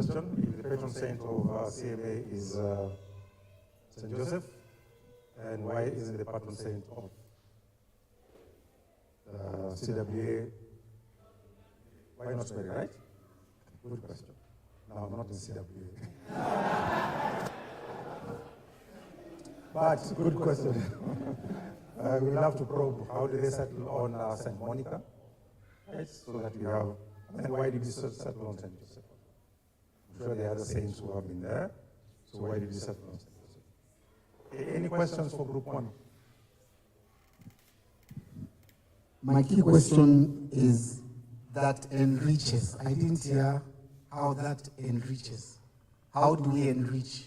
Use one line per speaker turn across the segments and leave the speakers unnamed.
question. If the patron saint of CMA is St. Joseph, and why isn't the patron saint of CWA? Why not Mary, right? Good question. No, not in CWA. But good question. We'll have to probe how did they settle on St. Monica, right? So that we have, and why did we settle on St. Joseph? I'm sure there are other saints who have been there, so why did we settle on St. Joseph? Any questions for group one?
My key question is that enriches. I didn't hear how that enriches. How do we enrich?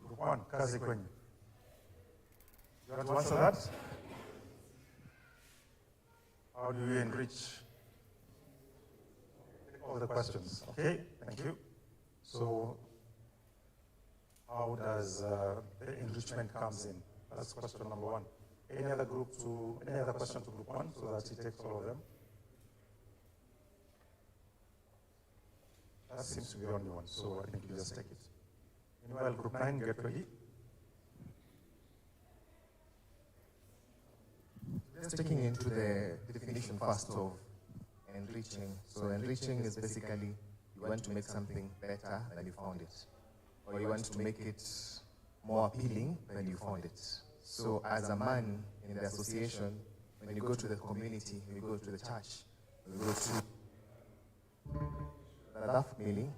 Group one, Kazi Kwenye. You want to answer that? How do we enrich? All the questions. Okay, thank you. So, how does the enrichment comes in? That's question number one. Any other question to group one so that he takes all of them? That seems to be the only one, so I think you just take it. Meanwhile, group 9, get ready.
Just taking into the definition first of enriching. So enriching is basically you want to make something better than you found it, or you want to make it more appealing than you found it. So as a man in the association, when you go to the community, you go to the church, you go to that meaning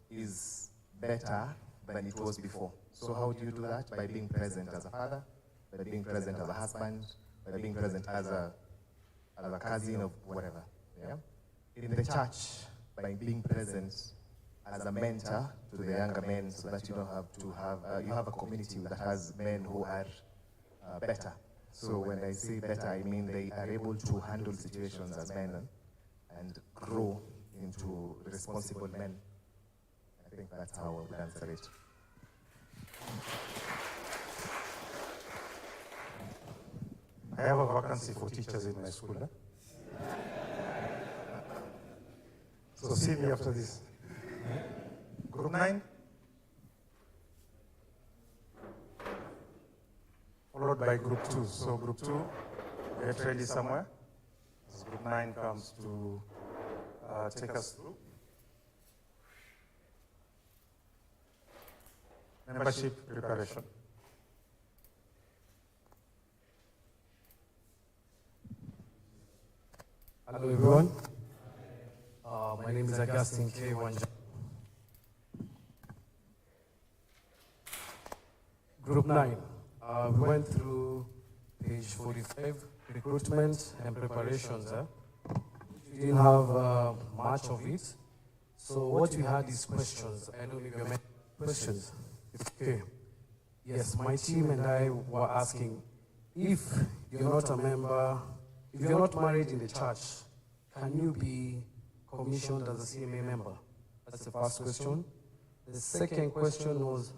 is better than it was before. So how do you do that? By being present as a father, by being present as a husband, by being present as a cousin of whatever. Yeah? In the church, by being present as a mentor to the younger men, so that you don't have to have, you have a community that has men who are better. So when I say better, I mean they are able to handle situations as men and grow into responsible men. I think that's how I would answer it.
I have a vacancy for teachers in my school. So see me after this. Group 9. Followed by group 2. So group 2, get ready somewhere. As group 9 comes to take us through. Membership preparation.
Hello everyone. My name is Augustine K. Wanja. Group 9. We went through page 45, recruitment and preparations. We didn't have much of it. So what we had is questions. I don't know if you have questions. Okay. Yes, my team and I were asking, if you're not a member, if you're not married in the church, can you be commissioned as a CMA member? That's the first question. The second question was,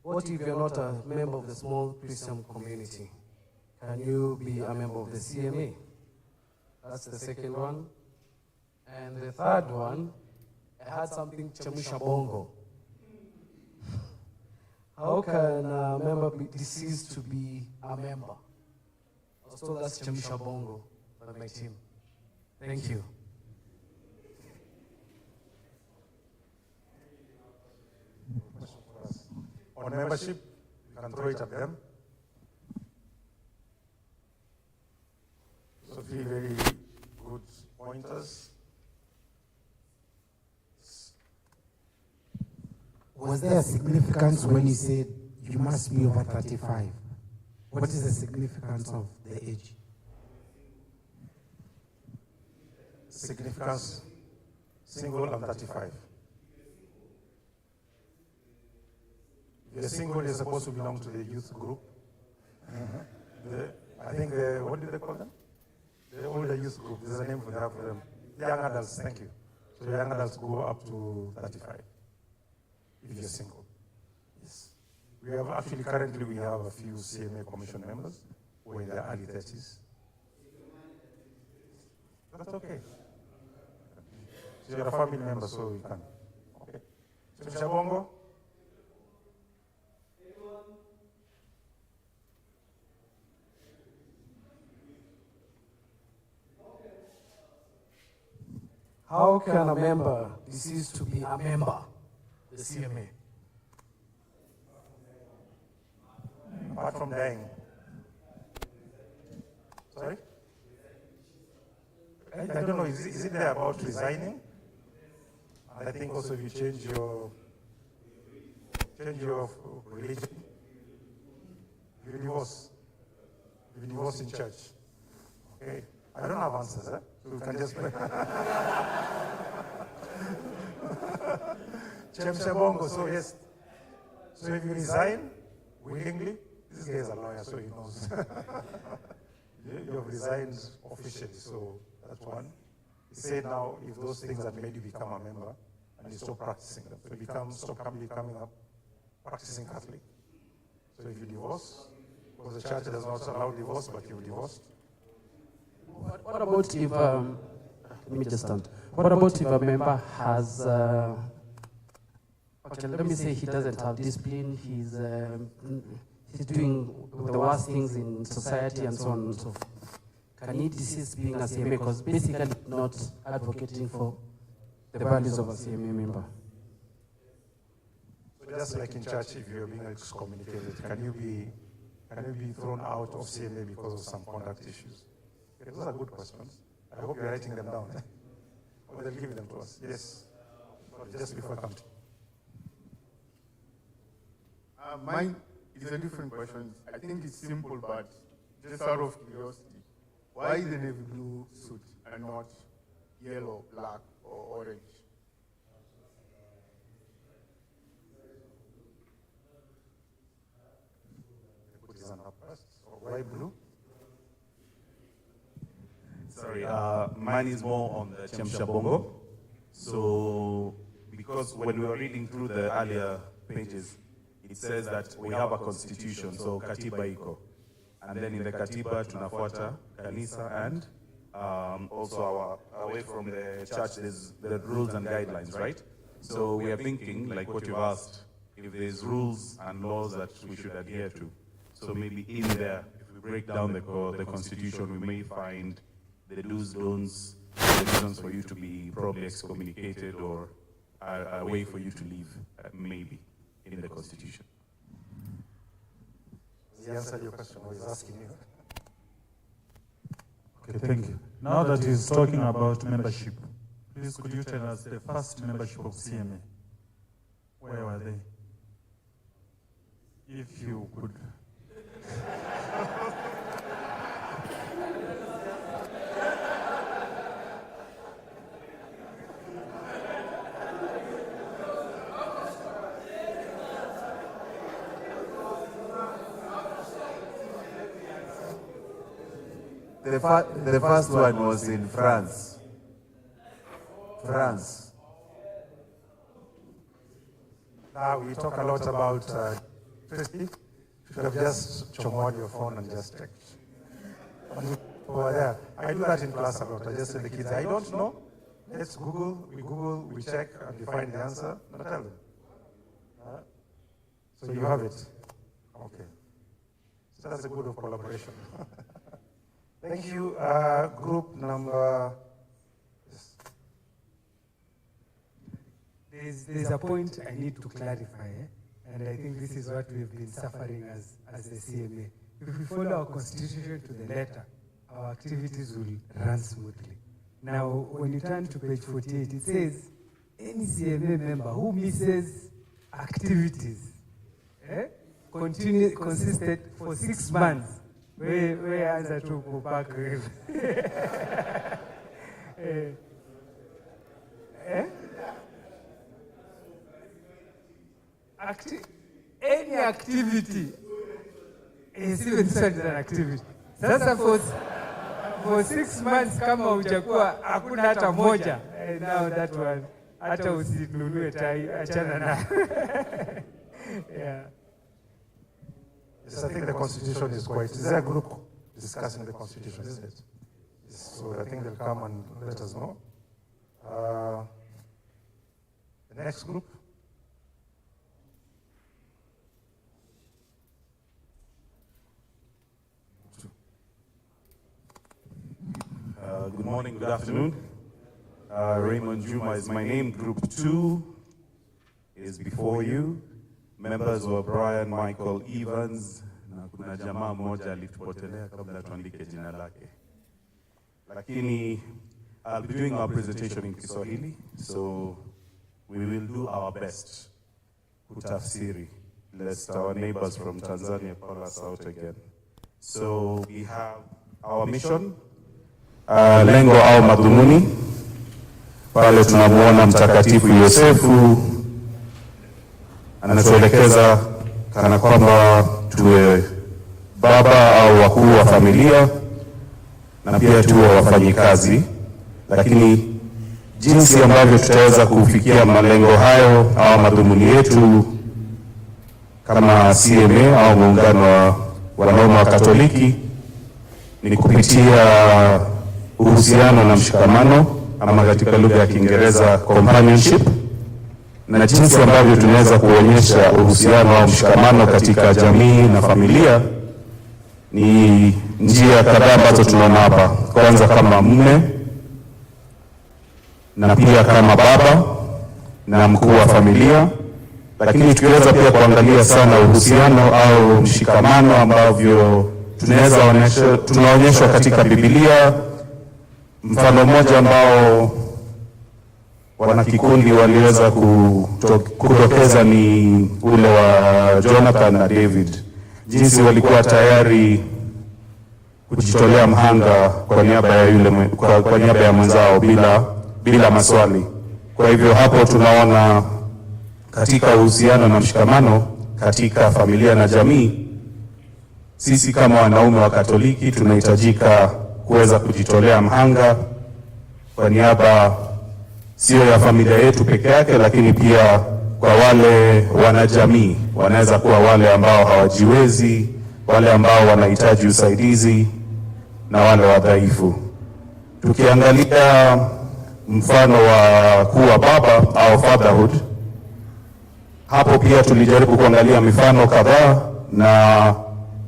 what if you're not a member of the small Christian community? Can you be a member of the CMA? That's the second one. And the third one, I had something Chamusha Bongo. How can a member be deceased to be a member? I was told that's Chamusha Bongo by my team. Thank you.
On membership, you can throw it at them. So 3 very good pointers.
Was there a significance when you said you must be over 35? What is the significance of the age?
Significance, single and 35. If you're single, you're supposed to belong to the youth group. I think, what do they call them? The older youth group. There's a name for them. Young adults, thank you. So young adults go up to 35 if you're single. Yes. We have actually, currently we have a few CMA commission members who are in their early 30s. That's okay. So you're a family member, so you can. Okay. So Mr. Bongo?
How can a member cease to be a member? The CMA.
Apart from dying. Sorry? I don't know, is it there about resigning? And I think also if you change your religion, you divorce in church. Okay? I don't have answers, eh? So you can just Chemsha Bongo, so yes. So if you resign willingly, this guy is a lawyer, so he knows. You have resigned officially, so that's one. He said now, if those things that made you become a member, and you stop practicing them, so you stop becoming a practicing Catholic. So if you divorce, because the church does not allow divorce, but you've divorced.
What about if, let me just stand. What about if a member has, okay, let me say he doesn't have discipline, he's doing the worst things in society and so on and so forth. Can he desist being a CMA? Because basically not advocating for the values of a CMA member.
So just like in church, if you're being excommunicated, can you be thrown out of CMA because of some conduct issues? Okay, those are good questions. I hope you're writing them down. Or they'll give them to us. Yes. Sorry, just before I come to
mine is a different question. I think it's simple, but just out of curiosity, why the navy blue suit and not yellow, black, or orange?
put his hand up first. So why blue?
Sorry, mine is more on the Chemsha Bongo. So, because when we were reading through the earlier pages, it says that we have a constitution, so Katiba iko. And then in the Katiba, tunafuata Kanisa, and also away from the church, there's the rules and guidelines, right? So we are thinking, like what you asked, if there's rules and laws that we should adhere to. So maybe in there, if we break down the constitution, we may find the do's, don'ts, the reasons for you to be probably excommunicated or a way for you to leave, maybe, in the constitution.
He answered your question, or he's asking you.
Okay, thank you. Now that he's talking about membership, please could you tell us the first membership of CMA? Where were they? If you could.
The first one was in France. France.
Now we talk a lot about electricity. You should have just chomoed your phone and just checked. Over there. I do that in class a lot. I just tell the kids, I don't know. Let's Google, we check, and we find the answer, and I tell them. So you have it. Okay. So that's a good of collaboration. Thank you. Group number. Yes.
There's a point I need to clarify, and I think this is what we've been suffering as the CMA. If we follow our constitution to the letter, our activities will run smoothly. Now, when you turn to page 48, it says, any CMA member who misses activities consisted for 6 months. Where answer to go back. Any activity is even such an activity. Sasa for 6 months kama hujakuwa hakuna hata moja. Now that one hata usinunue tai achana na. Yeah.
Yes, I think the Constitution is quite. Is there a group discussing the Constitution, isn't it? Yes, so I think they'll come and let us know. Next group.
Good morning, good afternoon. Raymond Juma is my name. Group 2 is before you. Members were Brian Michael Evans, na kuna jamaa mmoja alitupotelea kabla tuandike jina lake. Lakini I'll be doing our presentation in Kiswahili, so we will do our best kutafsiri, lest our neighbors from Tanzania call us out again. So we have our mission, lengo au madhumuni. Pale tunamuona Mtakatifu Yosefu anatuelekeza kana kwamba tuwe baba au wakuu wa familia na pia tuwe wafanyikazi, lakini jinsi ambavyo tutaweza kufikia malengo hayo au madhumuni yetu kama CMA au muungano wa wanaume wa Katoliki ni kupitia uhusiano na mshikamano, ama katika lugha ya Kiingereza companionship, na jinsi ambavyo tunaweza kuonyesha uhusiano au mshikamano katika jamii na familia ni njia kadhaa ambazo tunaona hapa. Kwanza kama mume, na pia kama baba na mkuu wa familia, lakini tukiweza pia kuangalia sana uhusiano au mshikamano ambavyo tunaonyeshwa katika Biblia. Mfano mmoja ambao wana kikundi waliweza kudokeza ni ule wa Jonathan na David, jinsi walikuwa tayari kujitolea mhanga kwa niaba ya kwa niaba ya mwenzao bila maswali. Kwa hivyo hapo tunaona katika uhusiano na mshikamano katika familia na jamii, sisi kama wanaume wa Katoliki tunahitajika kuweza kujitolea mhanga kwa niaba sio ya familia yetu peke yake, lakini pia kwa wale wanajamii. Wanaweza kuwa wale ambao hawajiwezi, wale ambao wanahitaji usaidizi na wale wadhaifu. Tukiangalia mfano wa kuwa baba au fatherhood, hapo pia tulijaribu kuangalia mifano kadhaa na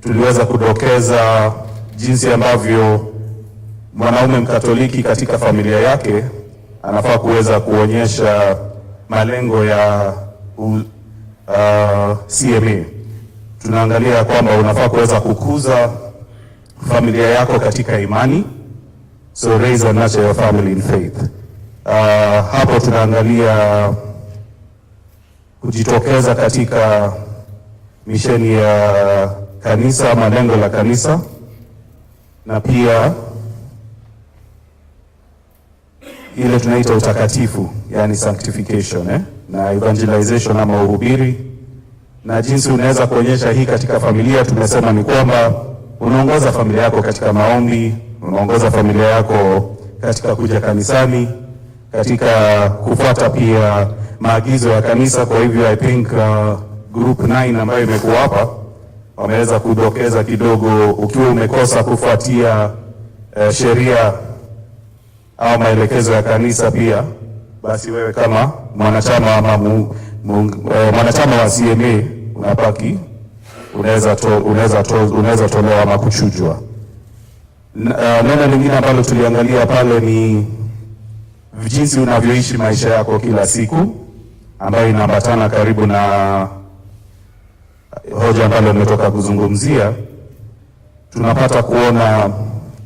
tuliweza kudokeza jinsi ambavyo mwanaume Mkatoliki katika familia yake anafaa kuweza kuonyesha malengo ya CMA. Tunaangalia kwamba unafaa kuweza kukuza familia yako katika imani, so raise and nurture your family in faith. Hapo tunaangalia kujitokeza katika misheni ya kanisa, malengo la kanisa, na pia ile tunaita utakatifu, yani sanctification, na evangelization ama uhubiri. Na jinsi unaweza kuonyesha hii katika familia, tumesema ni kwamba unaongoza familia yako katika maombi, unaongoza familia yako katika kuja kanisani, katika kufuata pia maagizo ya kanisa. Kwa hivyo I think group 9 ambayo imekuwa hapa wameweza kudokeza kidogo, ukiwa umekosa kufuatia sheria au maelekezo ya kanisa pia, basi wewe kama mwanachama ama mwanachama wa CMA unapaki unaweza tolewa ama kuchujwa. Neno lingine ambalo tuliangalia pale ni jinsi unavyoishi maisha yako kila siku, ambayo inaambatana karibu na hoja ambalo nimetoka kuzungumzia. Tunapata kuona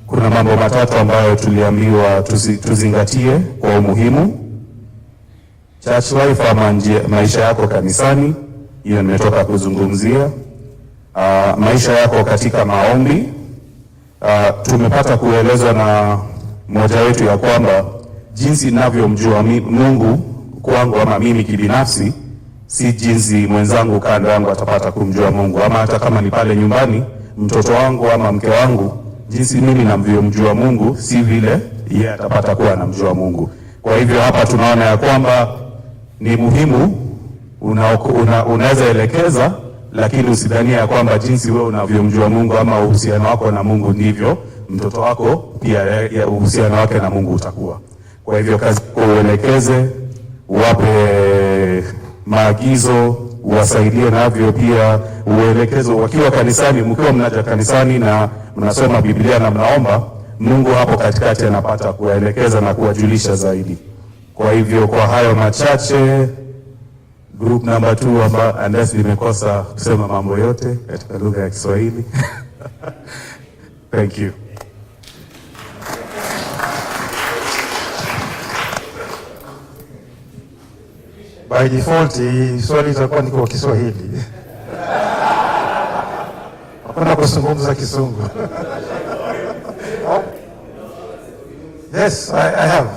kuna mambo matatu ambayo tuliambiwa tuzingatie kwa umuhimu. Church life ama maisha yako kanisani, hiyo nimetoka kuzungumzia. Maisha yako katika maombi, tumepata kuelezwa na mmoja wetu ya kwamba jinsi ninavyomjua Mungu kwangu ama mimi kibinafsi, si jinsi mwenzangu kando yangu atapata kumjua Mungu, ama hata kama ni pale nyumbani mtoto wangu ama mke wangu, jinsi mimi navyomjua Mungu si vile yeye atapata kuwa anamjua Mungu. Kwa hivyo hapa tunaona ya kwamba ni muhimu, unaweza elekeza, lakini usidhania ya kwamba jinsi wewe unavyomjua Mungu ama uhusiano wako na Mungu ndivyo mtoto wako pia uhusiano wake na Mungu utakuwa. Kwa hivyo kazi kwa uelekeze, uwape maagizo uwasaidie navyo, pia uelekezo wakiwa kanisani, mkiwa mnaja kanisani na mnasoma Biblia na mnaomba, Mungu hapo katikati anapata kuwaelekeza na kuwajulisha zaidi. Kwa hivyo kwa hayo machache, group number 2 unless nimekosa kusema mambo yote katika lugha ya Kiswahili. Thank you.
By default, swali itakuwa ni kwa Kiswahili. Hakuna kuzungumza Kisungu. Yes, I have.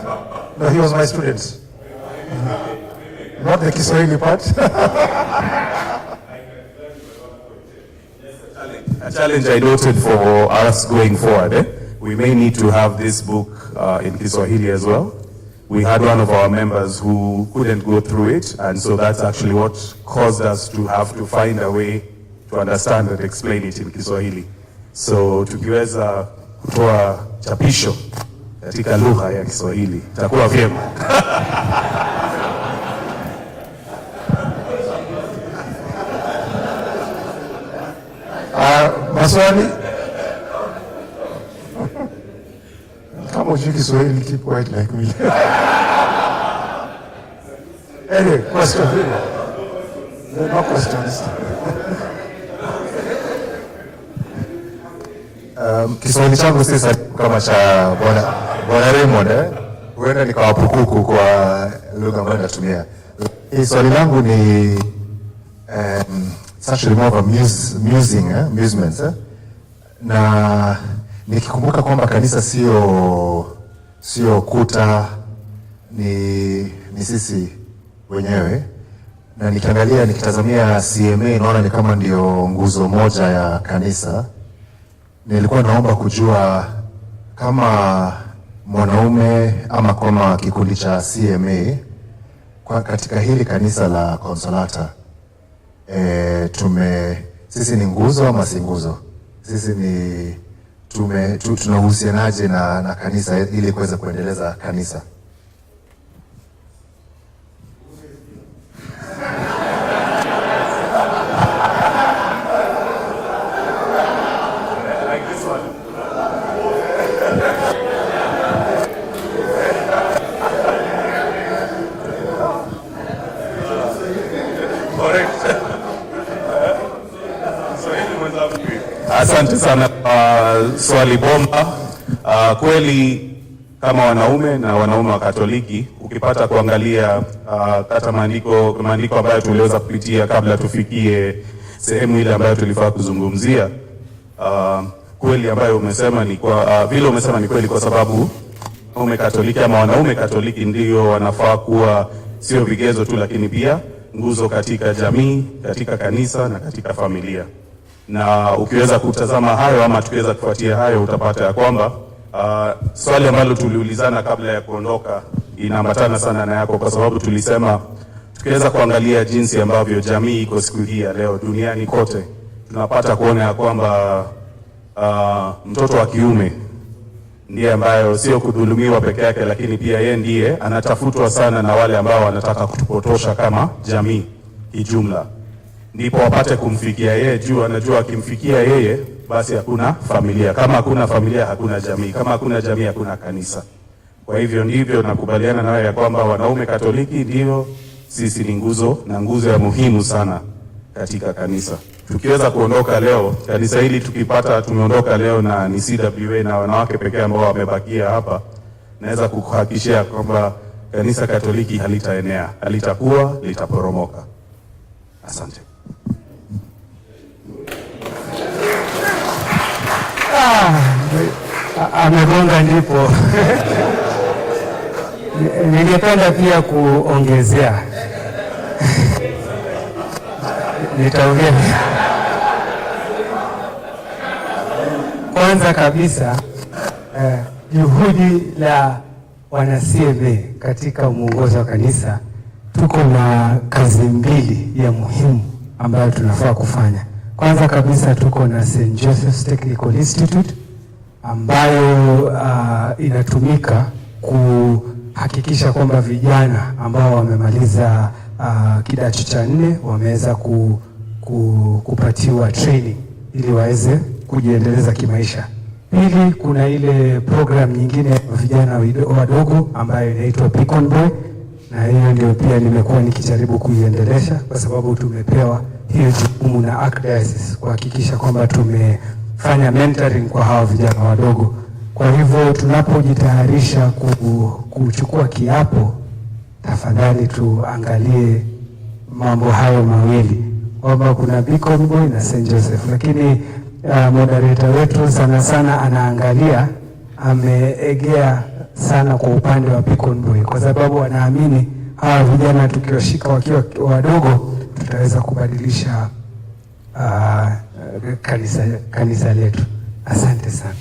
No, he was my student. Not the Kiswahili part.
A challenge I noted for us going forward. We may need to have this book in Kiswahili as well. We had one of our members who couldn't go through it, and so that's actually what caused us to have to find a way to understand and explain it in Kiswahili. So tukiweza kutoa chapisho katika lugha ya Kiswahili itakuwa vyema.
Maswali? Kama hujui Kiswahili, keep quiet like me. Anyway, question. No questions.
Kiswahili changu sasa kama cha Bwana Raymond, huenda nikawapukuku kwa lugha ambayo natumia. Swali langu ni it's actually more of a amusement. Na nikikumbuka kwamba kanisa sio kuta, ni sisi wenyewe, na nikitazamia CMA naona ni kama ndio nguzo moja ya kanisa. Nilikuwa naomba kujua kama mwanaume ama kama kikundi cha CMA kwa katika hili kanisa la Consolata, sisi ni nguzo ama si nguzo? Sisi ni tunahusianaje na kanisa ili kuweza kuendeleza kanisa?
Asante sana swali bomba. Kweli kama wanaume na wanaume wa Katoliki, ukipata kuangalia hata maandiko ambayo tuliweza kupitia kabla tufikie sehemu ile ambayo tulifaa kuzungumzia, kweli ambayo umesema ni kwa vile umesema ni kweli, kwa sababu wanaume Katoliki ama wanaume Katoliki ndio wanafaa kuwa sio vigezo tu, lakini pia nguzo katika jamii, katika kanisa na katika familia. Na ukiweza kutazama hayo ama tukiweza kufuatia hayo, utapata ya kwamba swali ambalo tuliulizana kabla ya kuondoka inaambatana sana na yako, kwa sababu tulisema tukiweza kuangalia jinsi ambavyo jamii iko siku hii ya leo duniani kote, tunapata kuona ya kwamba mtoto wa kiume ndiye ambayo sio kudhulumiwa peke yake, lakini pia yeye ndiye anatafutwa sana na wale ambao wanataka kutupotosha kama jamii kijumla, ndipo wapate kumfikia yeye juu anajua akimfikia yeye basi hakuna familia. Kama hakuna familia hakuna jamii, kama hakuna jamii hakuna kanisa. Kwa hivyo ndivyo nakubaliana nawe ya kwamba wanaume Katoliki ndio sisi ni nguzo na nguzo ya muhimu sana katika kanisa. Tukiweza kuondoka leo, kanisa hili tukipata tumeondoka leo na ni CWA na wanawake pekee ambao wamebakia hapa, naweza kukuhakikishia kwamba kanisa Katoliki halitaenea, halitakuwa, litaporomoka. Asante.
Amegonga ndipo. Ningependa pia kuongezea. Nitaongea. Kwanza kabisa juhudi la wana CMA katika muongozo wa kanisa, tuko na kazi mbili ya muhimu ambayo tunafaa kufanya. Kwanza kabisa tuko na St. Joseph's Technical Institute ambayo inatumika kuhakikisha kwamba vijana ambao wamemaliza kidato cha 4 wameweza kupatiwa training ili waweze kujiendeleza kimaisha. Pili, kuna ile program nyingine ya vijana wadogo ambayo inaitwa Beacon Boy, na hiyo ndio pia nimekuwa nikijaribu kuiendelesha kwa sababu tumepewa hiyo jukumu na Archdiocese kuhakikisha kwamba tumefanya mentoring kwa hawa vijana wadogo. Kwa hivyo tunapojitayarisha kuchukua kiapo, tafadhali tuangalie mambo hayo mawili, kwamba kuna Beacon Boy na St. Joseph, lakini moderator wetu sana sana anaangalia, ameegea sana kwa upande wa Beacon Boy kwa sababu anaamini hawa vijana tukiwashika wakiwa wadogo tutaweza kubadilisha kanisa letu. Asante sana.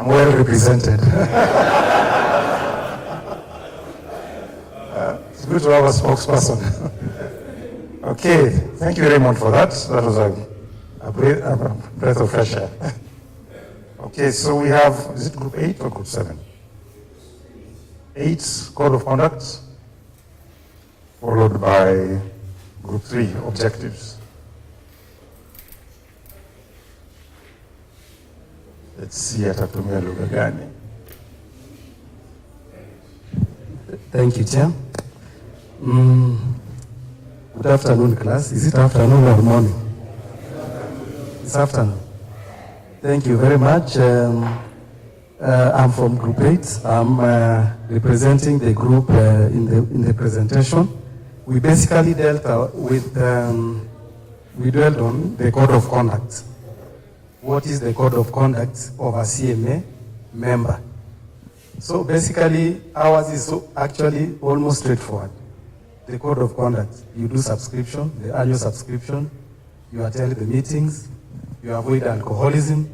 I'm well represented. It's good to have a spokesperson. Okay, thank you, Raymond, for that. That was a breath of fresh air. Okay, so we have, is it group 8 or group 7? 8, code of conduct, followed by group 3, objectives. Let's see atatumia lugha gani.
Thank you, Chair. Good afternoon, class. Is it afternoon or morning? It's afternoon. Thank you very much. I'm from Group 8. I'm representing the group in the presentation. We basically dealt we dwelled on the code of conduct. What is the code of conduct of a CMA member? So basically, ours is actually almost straightforward. The code of conduct, you do subscription, the annual subscription, you attend the meetings, you avoid alcoholism.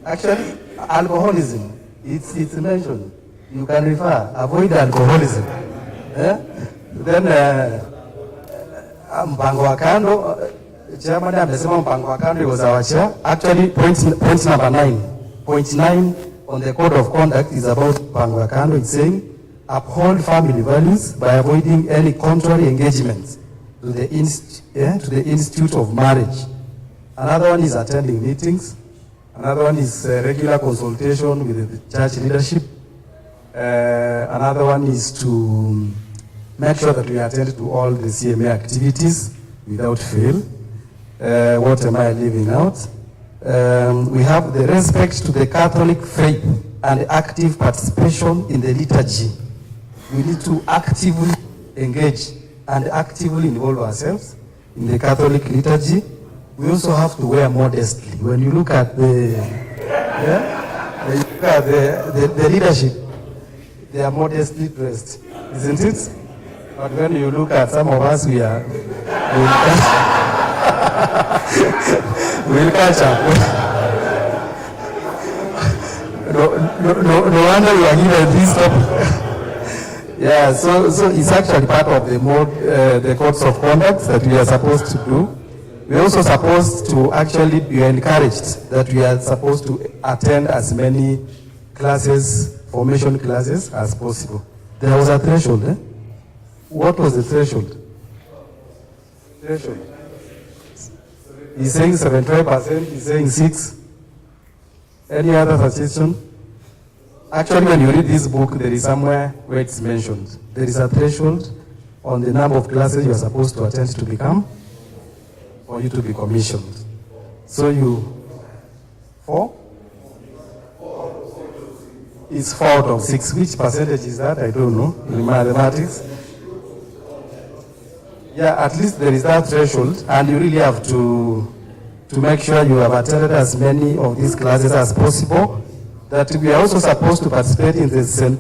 Actually, alcoholism, it's mentioned. You can refer, avoid alcoholism. Then, mpango wa kando, Chairman amesema mpango wa kando was our chair. Actually, point number 9. Point 9 on the code of conduct is about mpango wa kando. It's saying, uphold family values by avoiding any contrary engagements to the institute of marriage. Another one is attending meetings. Another one is regular consultation with the church leadership. Another one is to make sure that we attend to all the CMA activities without fail. What am I leaving out? We have the respect to the Catholic faith and active participation in the liturgy. We need to actively engage and actively involve ourselves in the Catholic liturgy. We also have to wear modestly. When you look at the leadership, they are modestly dressed, isn't it? But when you look at some of us, we'll catch up. No wonder you are given this topic. Yeah, so it's actually part of the codes of conduct that we are supposed to do. We're also supposed to actually be encouraged that we are supposed to attend as many classes, formation classes as possible. There was a threshold, eh? What was the threshold? He's saying 75%, he's saying 6. Any other suggestion? Actually, when you read this book, there is somewhere where it's mentioned. There is a threshold on the number of classes you are supposed to attend to become, for you to be commissioned. So 4? It's 4 out of 6. Which percentage is that? I don't know. In mathematics. Yeah, at least there is that threshold, and you really have to make sure you have attended as many of these classes as possible. That we are also supposed to participate in the St.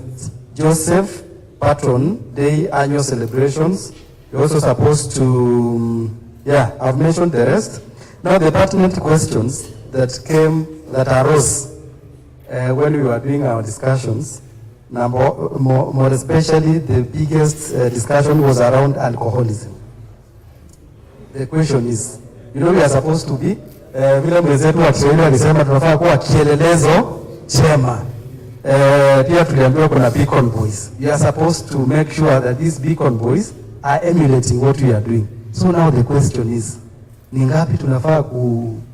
Joseph Patron Day annual celebrations. We're also supposed to, I've mentioned the rest. Now the pertinent questions that arose when we were doing our discussions, more especially the biggest discussion was around alcoholism. The question is, we are supposed to be, vile mwenzetu wa Kiswahili alisema tunafaa kuwa kielelezo chema. pia tuliambiwa kuna beacon boys. You are supposed to make sure that these beacon boys are emulating what we are doing. So now the question is, ni ngapi tunafaa kukunya?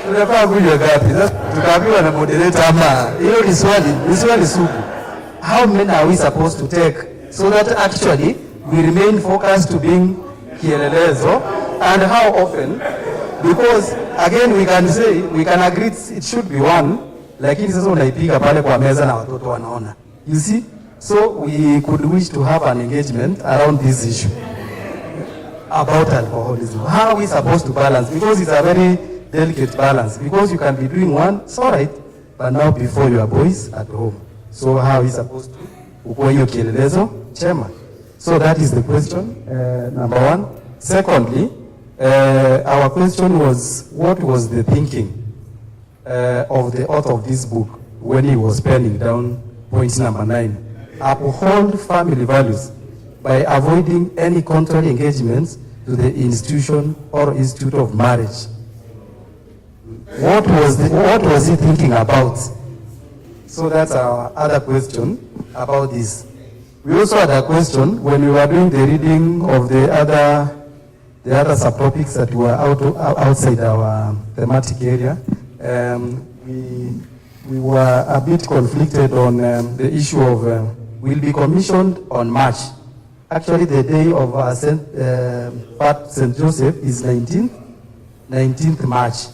Tunafaa kunywa ngapi? Tukaambiwa na moderator ama hilo ni swali sugu. How many are we supposed to take so that actually we remain focused to being kielelezo, and how often? Because again we can agree it should be one, lakini sasa unaipiga pale kwa meza na watoto wanaona. You see? So we could wish to have an engagement around this issue about alcoholism. How are we supposed to balance? Because it's a very delicate balance. Because you can be doing one, it's all right, but now before your boys at home. So how are we supposed to ukua hiyo kielelezo chema? So that is the question, number one. Secondly, our question was, what was the thinking of the author of this book when he was penning down point number 9? Uphold family values by avoiding any contrary engagements to the institution or institute of marriage. What was he thinking about? So that's our other question about this. We also had a question when we were doing the reading of the other subtopics that were outside our thematic area. We were a bit conflicted on the issue of will be commissioned on March. Actually, the day of St. Joseph is 19th March.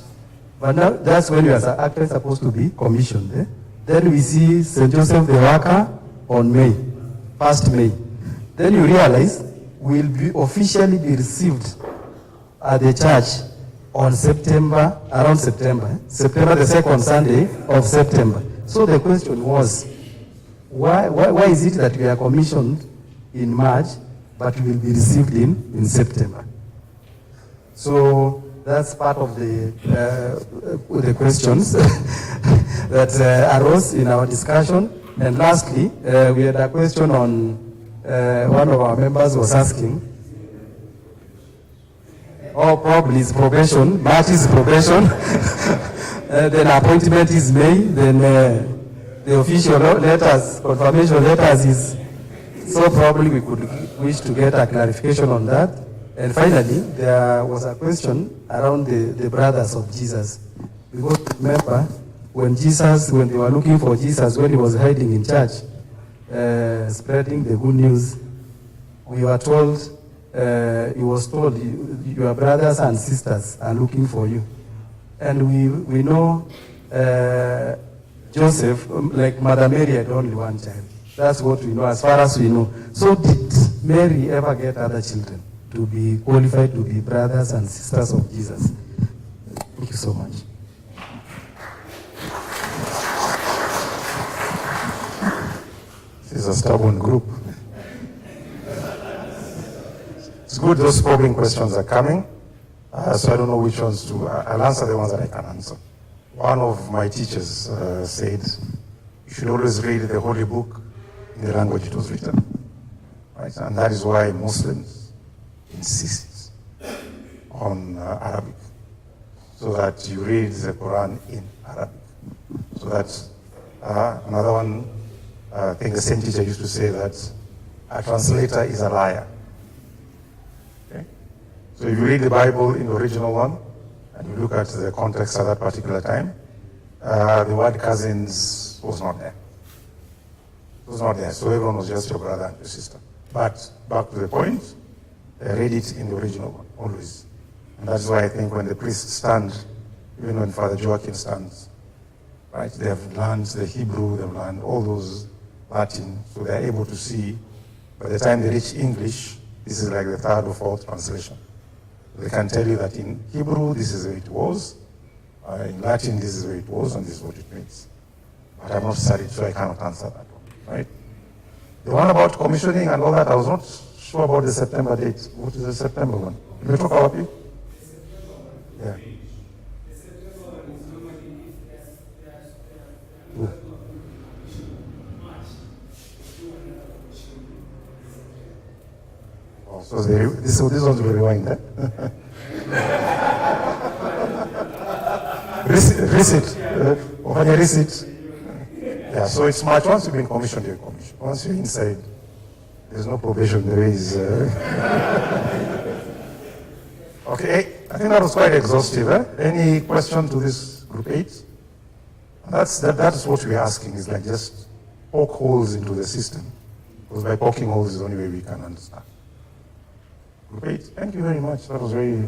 But now, that's when you are actually supposed to be commissioned. Eh? Then we see St. Joseph the Worker on May, 1st May. Then you realize will be officially be received at the church on around September the second Sunday of September. So the question was, why is it that we are commissioned in March, but we will be received in September? So that's part of the questions that arose in our discussion. And lastly, we had a question on one of our members was asking, probably it's probation, March is probation, then appointment is May, then the official letters, confirmation letters is, so probably we could wish to get a clarification on that. And finally, there was a question around the brothers of Jesus. Because remember, when they were looking for Jesus, when he was hiding in church, spreading the good news, he was told, your brothers and sisters are looking for you. And we know Joseph, like Mother Mary, had only one child. That's what we know, as far as we know. So did Mary ever get other children to be qualified to be brothers and sisters of Jesus? Thank you so much.
This is a stubborn group. It's good those probing questions are coming, so I don't know which ones to, I'll answer the ones that I can answer. One of my teachers said, you should always read the Holy Book in the language it was written. Right? And that is why Muslims insist on Arabic, so that you read the Quran in Arabic. So that's another one. I think the same teacher used to say that a translator is a liar. Okay? So if you read the Bible in the original one, and you look at the context at that particular time, the word cousins was not there. It was not there, so everyone was just your brother and your sister. But back to the point, read it in the original one, always. And that's why I think when the priests stand, even when Father Joachim stands, right, they have learned the Hebrew, they've learned all those Latin, so they're able to see, by the time they reach English, this is like the third or fourth translation. They can tell you that in Hebrew, this is where it was, in Latin, this is where it was, and this is what it means. But I've not studied, so I cannot answer that one, right? The one about commissioning and all that, I was not sure about the September date. What is the September one? Can we talk about it? Yeah. Oh, so this one's will rewind, eh? Receipt. Receipt. Yeah, so it's March. Once you've been commissioned, you're commissioned. Once you're inside, there's no probation, there is. Okay, I think that was quite exhaustive. Eh? Any question to this group 8? That's what we're asking, is like just poke holes into the system. Because by poking holes is the only way we can understand. Group 8, thank you very much. That was very...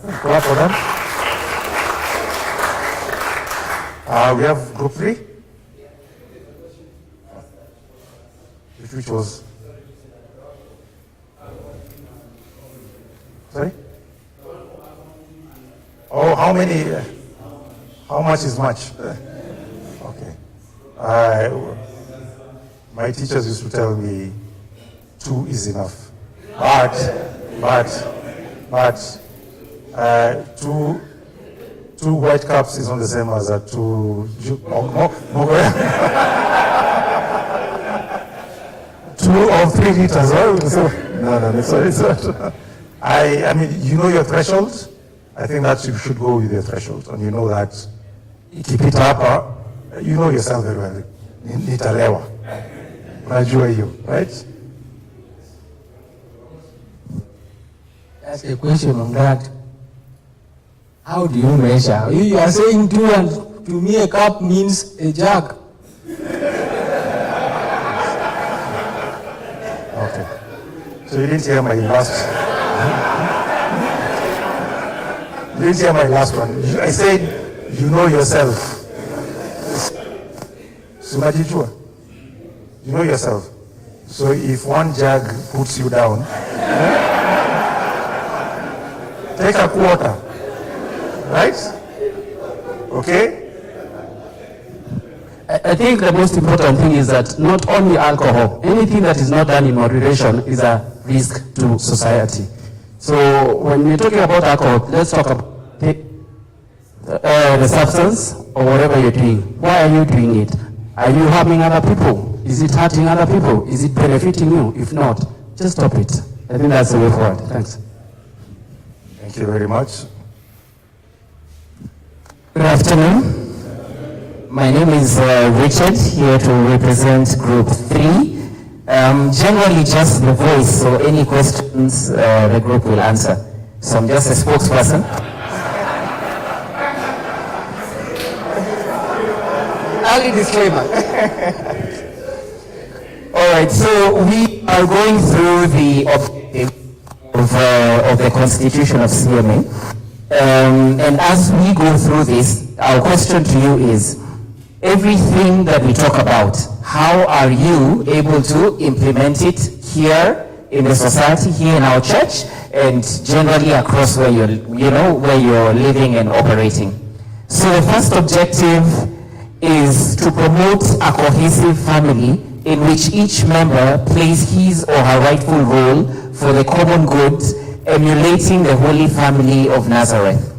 Clap for them. We have group 3. Which was? Sorry? Oh, how many? How much is much? Okay. My teachers used to tell me 2 is enough. But 2 white cups is not the same as a 2. 2 or 3 liters. No, sorry. I mean, you know your threshold. I think that you should go with your threshold, and you know that. Keep it up. You know yourself very well. Nitalewa. Unajua hiyo, right?
That's a question on that. How do you measure? You are saying 2, and to me a cup means a jug.
Okay. So you didn't hear my last. You didn't hear my last one. I said, you know yourself. Sumajijua. You know yourself. So if one jug puts you down, take a quarter. Right? Okay?
I think the most important thing is that not only alcohol, anything that is not done in moderation is a risk to society. So when we're talking about alcohol, let's talk about the substance or whatever you're doing. Why are you doing it? Are you harming other people? Is it hurting other people? Is it benefiting you? If not, just stop it. I think that's the way forward. Thanks.
Thank you very much.
Good afternoon. My name is Richard, here to represent Group 3. Generally just the voice, so any questions the group will answer. So I'm just a spokesperson.
Early disclaimer.
All right, so we are going through the objective of the Constitution of CMA. And as we go through this, our question to you is, everything that we talk about, how are you able to implement it here in the society, here in our church, and generally across where you're living and operating? So the first objective is to promote a cohesive family in which each member plays his or her rightful role for the common good, emulating the Holy Family of Nazareth.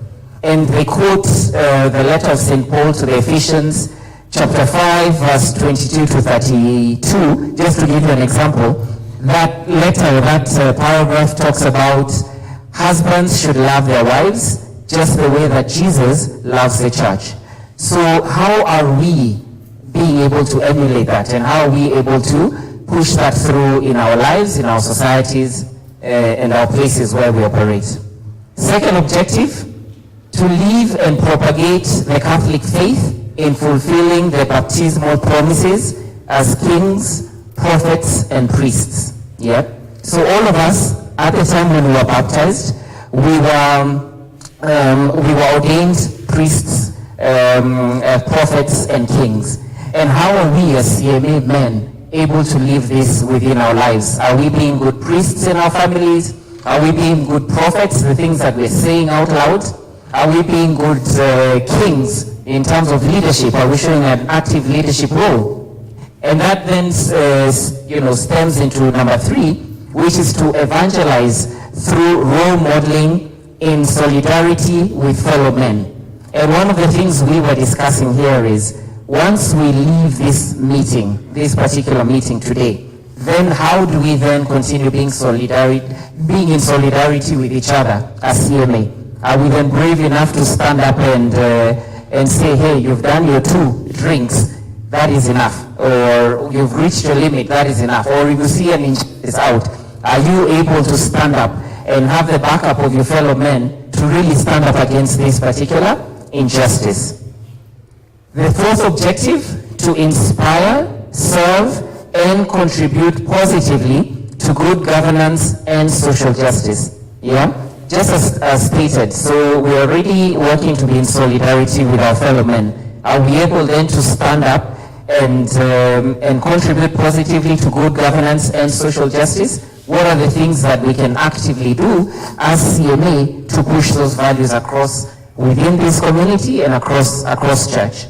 And they quote the letter of St. Paul to the Ephesians, chapter 5, verse 22 to 32, just to give you an example. That letter, that paragraph talks about husbands should love their wives just the way that Jesus loves the church. So how are we being able to emulate that, and how are we able to push that through in our lives, in our societies, and our places where we operate? Second objective, to live and propagate the Catholic faith in fulfilling the baptismal promises as kings, prophets, and priests. Yeah. So all of us, at the time when we were baptized, we were ordained priests, prophets, and kings. And how are we as CMA men able to live this within our lives? Are we being good priests in our families? Are we being good prophets, the things that we're saying out loud? Are we being good kings in terms of leadership? Are we showing an active leadership role? And that then stems into number 3, which is to evangelize through role modeling in solidarity with fellow men. And one of the things we were discussing here is, once we leave this meeting, this particular meeting today, then how do we then continue being in solidarity with each other as CMA? Are we then brave enough to stand up and say, hey, you've done your 2 drinks, that is enough, or you've reached your limit, that is enough, or if you see an injustice out, are you able to stand up and have the backup of your fellow men to really stand up against this particular injustice? The 4th objective, to inspire, serve, and contribute positively to good governance and social justice. Yeah? Just as stated, so we're already working to be in solidarity with our fellow men. Are we able then to stand up and contribute positively to good governance and social justice? What are the things that we can actively do as CMA to push those values across within this community and across church?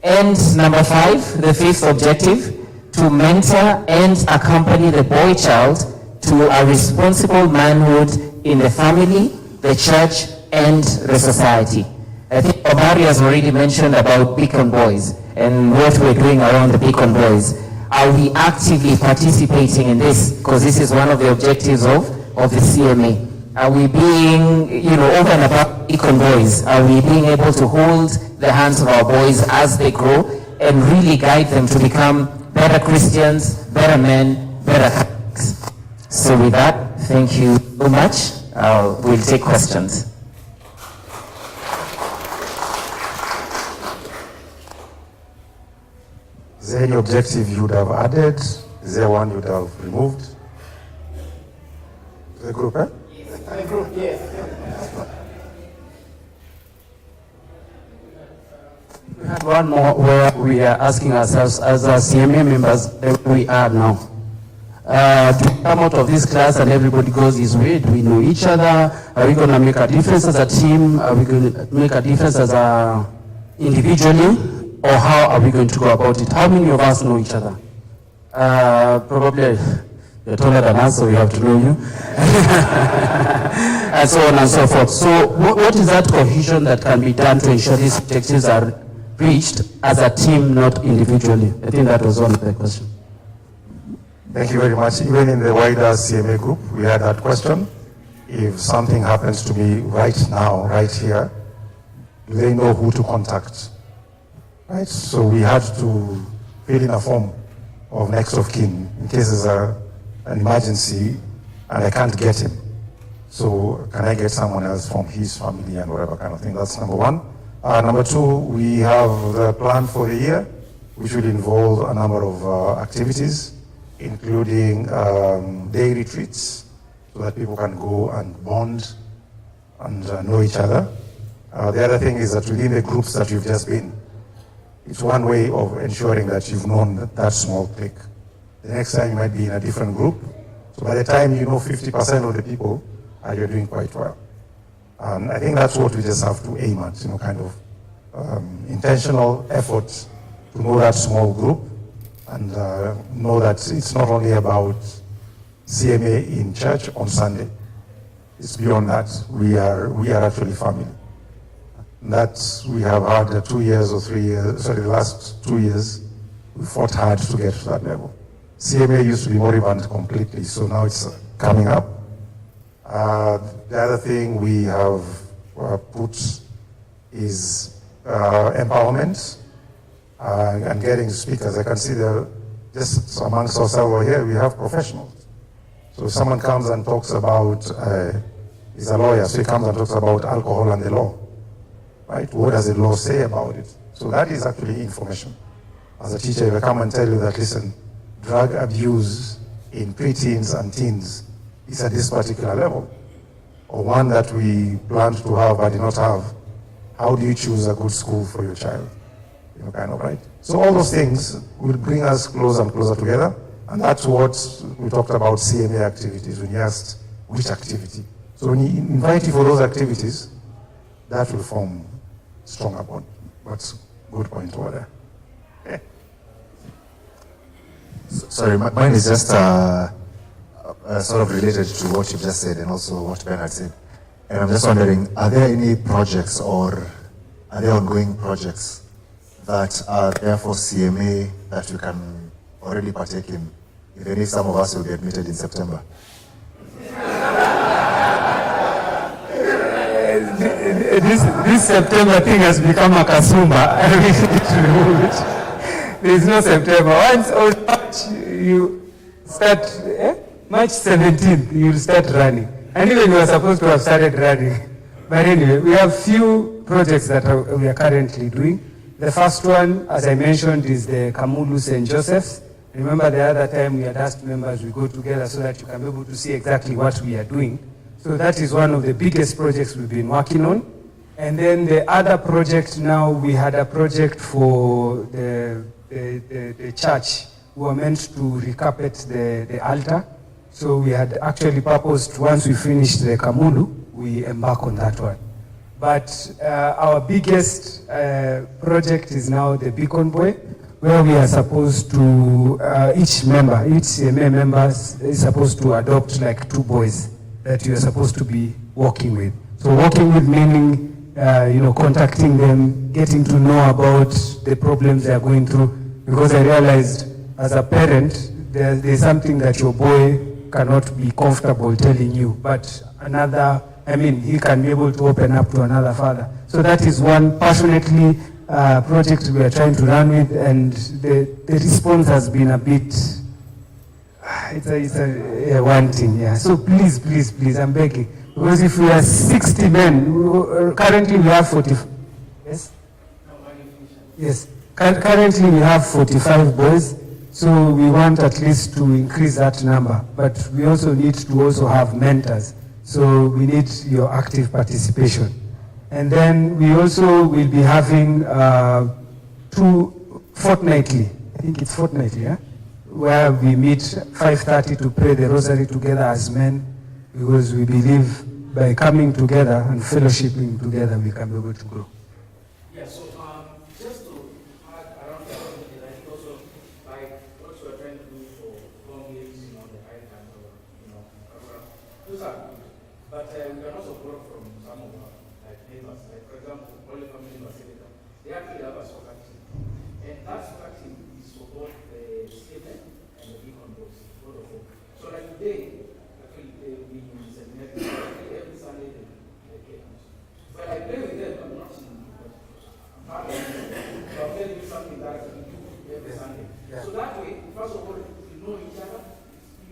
And number 5, the 5th objective, to mentor and accompany the boy child to a responsible manhood in the family, the church, and the society. I think Omari has already mentioned about Beacon Boys and what we're doing around the Beacon Boys. Are we actively participating in this? Because this is one of the objectives of the CMA. Are we being, over and above Beacon Boys, are we being able to hold the hands of our boys as they grow and really guide them to become better Christians, better men, better Catholics? So with that, thank you so much. We'll take questions.
Is there any objective you would have added? Is there one you would have removed? The group, eh?
The group, yes. We had one more where we are asking ourselves as CMA members that we are now. To come out of this class and everybody goes his way, do we know each other? Are we going to make a difference as a team? Are we going to make a difference as individually? Or how are we going to go about it? How many of us know each other? Probably you're taller than us, so we have to know you. And so on and so forth. So what is that cohesion that can be done to ensure these objectives are reached as a team, not individually? I think that was one of the questions.
Thank you very much. Even in the wider CMA group, we had that question. If something happens to me right now, right here, do they know who to contact? Right? So we had to fill in a form of next of kin in case there's an emergency and I can't get him. So can I get someone else from his family and whatever kind of thing? That's number 1. Number 2, we have the plan for the year, which will involve a number of activities, including day retreats, so that people can go and bond and know each other. The other thing is that within the groups that you've just been, it's one way of ensuring that you've known that small clique. The next time you might be in a different group. So by the time you know 50% of the people, you're doing quite well. And I think that's what we just have to aim at, kind of intentional efforts to know that small group and know that it's not only about CMA in church on Sunday. It's beyond that. We are actually family. That we have had 2 years or 3 years, the last 2 years, we fought hard to get to that level. CMA used to be moribund completely, so now it's coming up. The other thing we have put is empowerment and getting speakers. I can see just amongst ourselves over here, we have professionals. So if someone comes and talks about, he's a lawyer, so he comes and talks about alcohol and the law. Right? What does the law say about it? So that is actually information. As a teacher, if I come and tell you that, listen, drug abuse in preteens and teens is at this particular level, or one that we planned to have but did not have, how do you choose a good school for your child? Kind of, right? So all those things will bring us closer and closer together, and that's what we talked about CMA activities, when you asked which activity. So when you invite you for those activities, that will form stronger bond. That's a good point over there. Okay.
Sorry, mine is just sort of related to what you just said and also what Bernard said. And I'm just wondering, are there any projects or are there ongoing projects that are there for CMA that you can already partake in even if some of us will be admitted in September.
This September thing has become a kasumba. We need to remove it. There is no September. Once on March, you start, March 17th, you will start running. And even you are supposed to have started running. But anyway, we have few projects that we are currently doing. The first one, as I mentioned, is the Kamulu St. Joseph's. Remember the other time we had asked members we go together so that you can be able to see exactly what we are doing. So that is one of the biggest projects we've been working on. And then the other project now, we had a project for the church. We were meant to recarpet the altar. So we had actually purposed, once we finished the Kamulu, we embark on that one. But our biggest project is now the Beacon Boy, where we are supposed to, each CMA member is supposed to adopt like 2 boys that you are supposed to be working with. So working with meaning, contacting them, getting to know about the problems they are going through. Because I realized as a parent, there's something that your boy cannot be comfortable telling you, but he can be able to open up to another father. So that is one passionately project we are trying to run with, and the response has been a bit, it's a wanting, yeah. So please, I'm begging. Because if we are 60 men, currently we have 40, yes? Yes, currently we have 45 boys, so we want at least to increase that number. But we also need to also have mentors. So we need your active participation. And then we also will be having 2 fortnightly, I think it's fortnightly, yeah? Where we meet 5:30 to pray the rosary together as men, because we believe by coming together and fellowshipping together, we can be able to grow.
Yeah, so just to add around that, I think also like what you are trying to do for congregates, the island, those are good. But we can also borrow from some of our neighbors. Like for example, Holy Family Basilica, they actually have a soccer team. And that soccer team is for both the CMA and the Beacon Boys, both of them. So like today, we celebrate every Sunday they play. But I play with them, I'm not in I'm part of them. So I'll tell you something that we do every Sunday. Yeah. So that way, first of all, you know each other.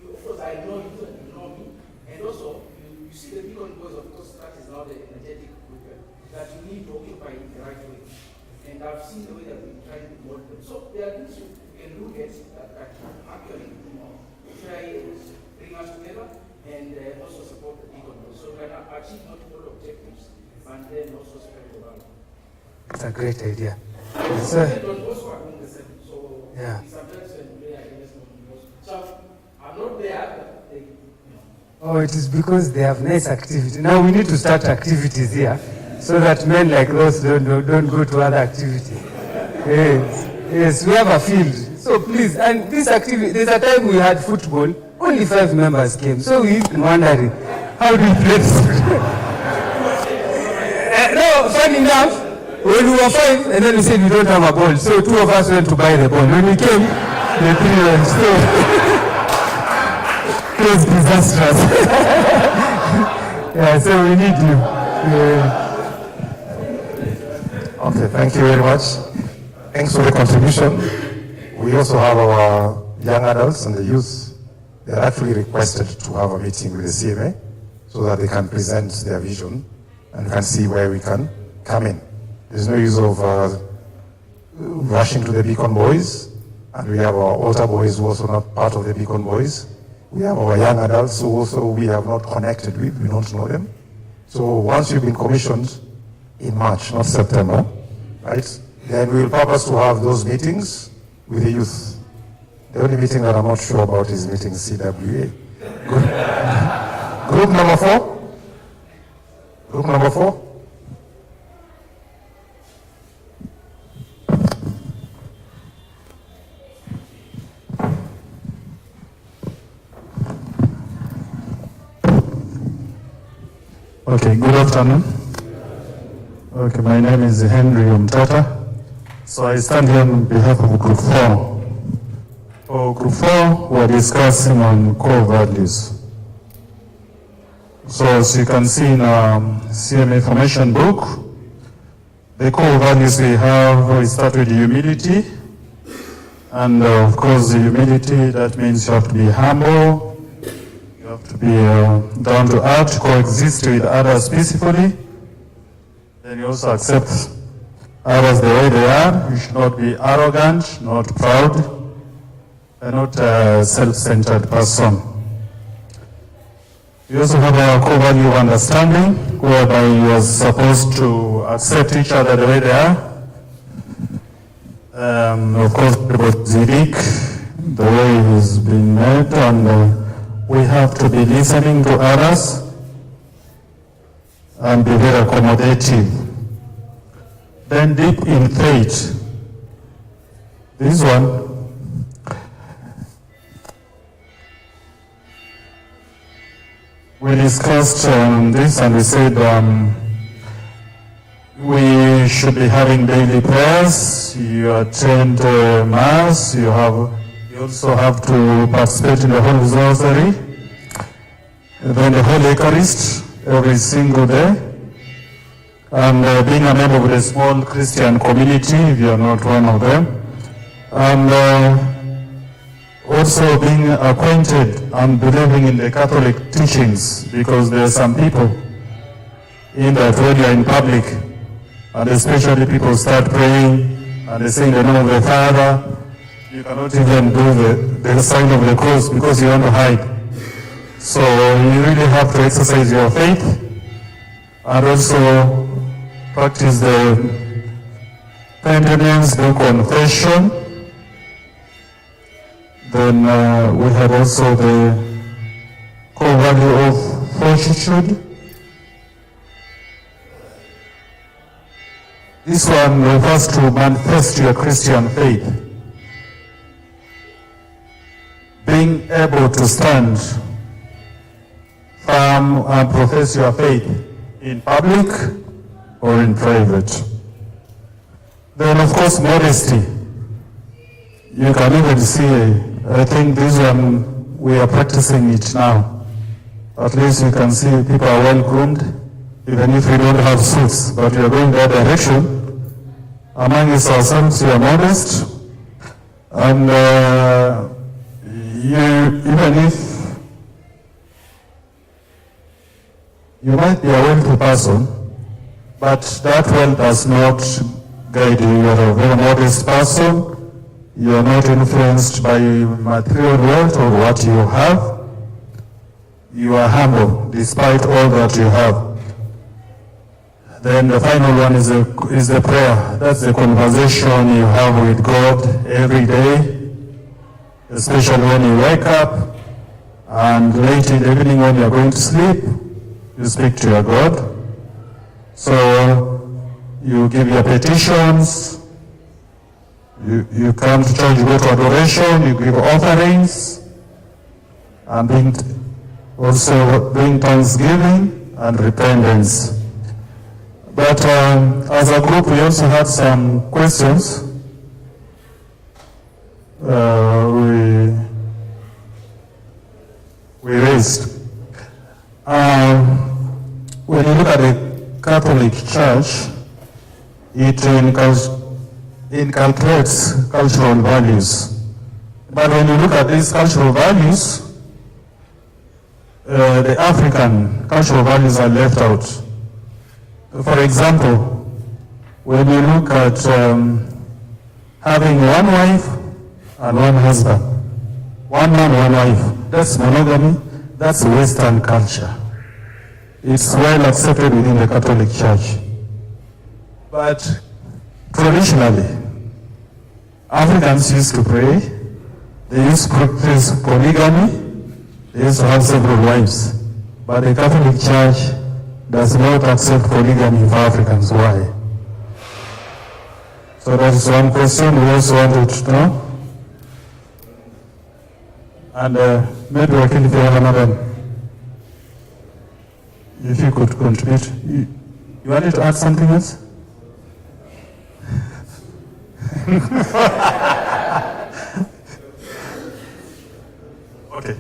Of course, I know you and you know me. And also, you see the Beacon Boys, of course, that is now the energetic group that you need to occupy in the right way. And I've seen the way that we try to mold them. So there are things you can look at that actually try to bring us together and also support the Beacon Boys. So we can achieve multiple objectives and then also spread the value.
It's a great idea.
So they don't also are doing the same. So
yeah.
Sometimes when we play against them, so I'm not there, but they.
Oh, it is because they have nice activity. Now we need to start activities here so that men like those don't go to other activities. Yes, we have a field. So please, and this activity, there's a time we had football, only 5 members came. So we've been wondering, how do we play this? No, funny enough, when we were 5, and then we said we don't have a ball. So 2 of us went to buy the ball. When we came, the 3 went. So it was disastrous. Yeah, so we need you.
Okay, thank you very much. Thanks for the contribution. We also have our young adults and the youth. They're actually requested to have a meeting with the CMA so that they can present their vision and can see where we can come in. There's no use of rushing to the Beacon Boys, and we have our altar boys who are also not part of the Beacon Boys. We have our young adults who also we have not connected with, we don't know them. So once you've been commissioned in March, not September, right, then we will purpose to have those meetings with the youth. The only meeting that I'm not sure about is meeting CWA. Group number 4? Group number 4?
Okay, good afternoon. Okay, my name is Henry Umtata. So I stand here on behalf of Group 4. For Group 4, we're discussing on core values. So as you can see in CMA information book, the core values we have, we start with humility. And of course, the humility, that means you have to be humble, you have to be down to earth, coexist with others peacefully. Then you also accept others the way they are. You should not be arrogant, not proud, and not a self-centered person. We also have our core value of understanding, whereby you are supposed to accept each other the way they are. Of course, everybody's unique, the way he's been made, and we have to be listening to others and be very accommodating. Then deep in faith. This one, we discussed this and we said we should be having daily prayers. You attend Mass, you also have to participate in the Holy Rosary, then the Holy Eucharist every single day, and being a member of a small Christian community if you are not one of them, and also being acquainted and believing in the Catholic teachings, because there are some people in that when you are in public, and especially people start praying and they say in the name of the Father, you cannot even do the sign of the cross because you want to hide. So you really have to exercise your faith and also practice the penitence, do confession. Then we have also the core value of fortitude. This one refers to manifest your Christian faith. Being able to stand firm and profess your faith in public or in private. Then of course modesty. You can even see, I think this one, we are practicing it now. At least you can see people are well groomed, even if we don't have suits, but we are going that direction. Among ourselves, we are modest, and even if you might be a wealthy person, but that wealth does not guide you. You are a very modest person. You are not influenced by material wealth or what you have. You are humble despite all that you have. Then the final one is the prayer. That's the conversation you have with God every day, especially when you wake up and late in the evening when you are going to sleep, you speak to your God. So you give your petitions, you come to church, you go to adoration, you give offerings, and also doing thanksgiving and repentance. But as a group, we also had some questions. We raised. When you look at the Catholic Church, it inculcates cultural values. But when you look at these cultural values, the African cultural values are left out. For example, when you look at having one wife and one husband, one man, one wife, that's monogamy, that's Western culture. It's well accepted within the Catholic Church. But traditionally, Africans used to pray, they used to practice polygamy, they used to have several wives. But the Catholic Church does not accept polygamy for Africans. Why? So that is one question we also wanted to know. And maybe we can hear another. If you could contribute. You wanted to add something else? Okay.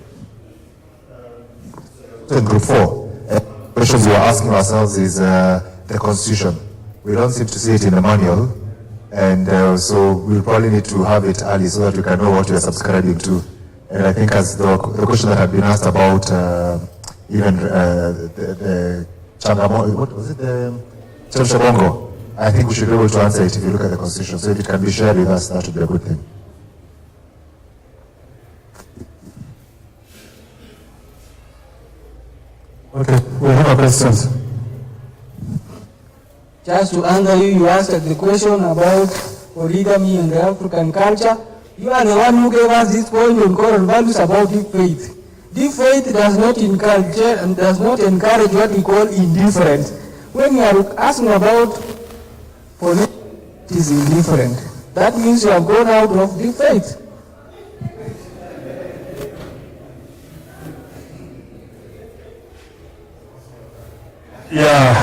In group 4, questions we are asking ourselves is the constitution. We don't seem to see it in the manual, and so we'll probably need to have it early so that we can know what we are subscribing to. And I think as the question that had been asked about even the Changamoto, what was it, the Chemshabongo, I think we should be able to answer it if you look at the constitution. So if it can be shared with us, that would be a good thing.
Okay, we have a questions.
Just to answer you, you asked the question about polygamy and the African culture. You are the one who gave us this point on core values about deep faith. Deep faith does not encourage what we call indifference. When you are asking about polygamy, it is indifferent. That means you have gone out of deep faith.
Yeah.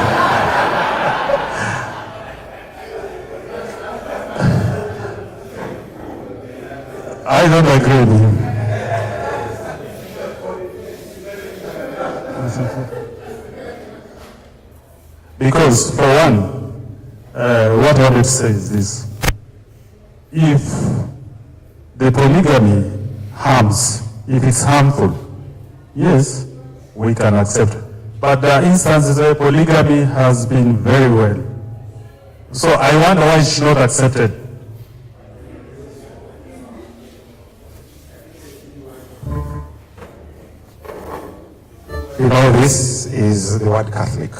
I don't agree with him. Because, for one, what I would say is this. If the polygamy harms, if it's harmful, yes, we can accept. But there are instances where polygamy has been very well. So I wonder why it's not accepted.
You know, this is the word Catholic.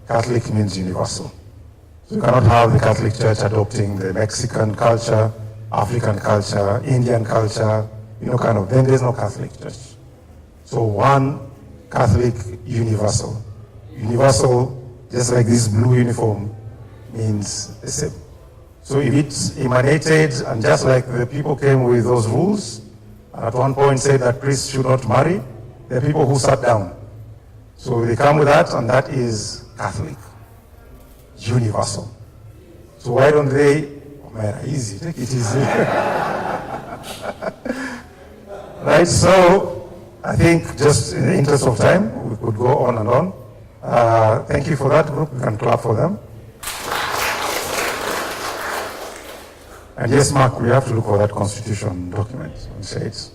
Catholic means universal. So you cannot have the Catholic Church adopting the Mexican culture, African culture, Indian culture, then there's no Catholic Church. So one Catholic universal. Universal, just like this blue uniform, means the same. So if it emanated, and just like the people came with those rules, and at one point said that priests should not marry, there are people who sat down. So they come with that, and that is Catholic, universal. So why don't they, easy, take it easy. Right, so I think just in the interest of time, we could go on and on. Thank you for that group, we can clap for them. And yes, Mark, we have to look for that constitution document and say it.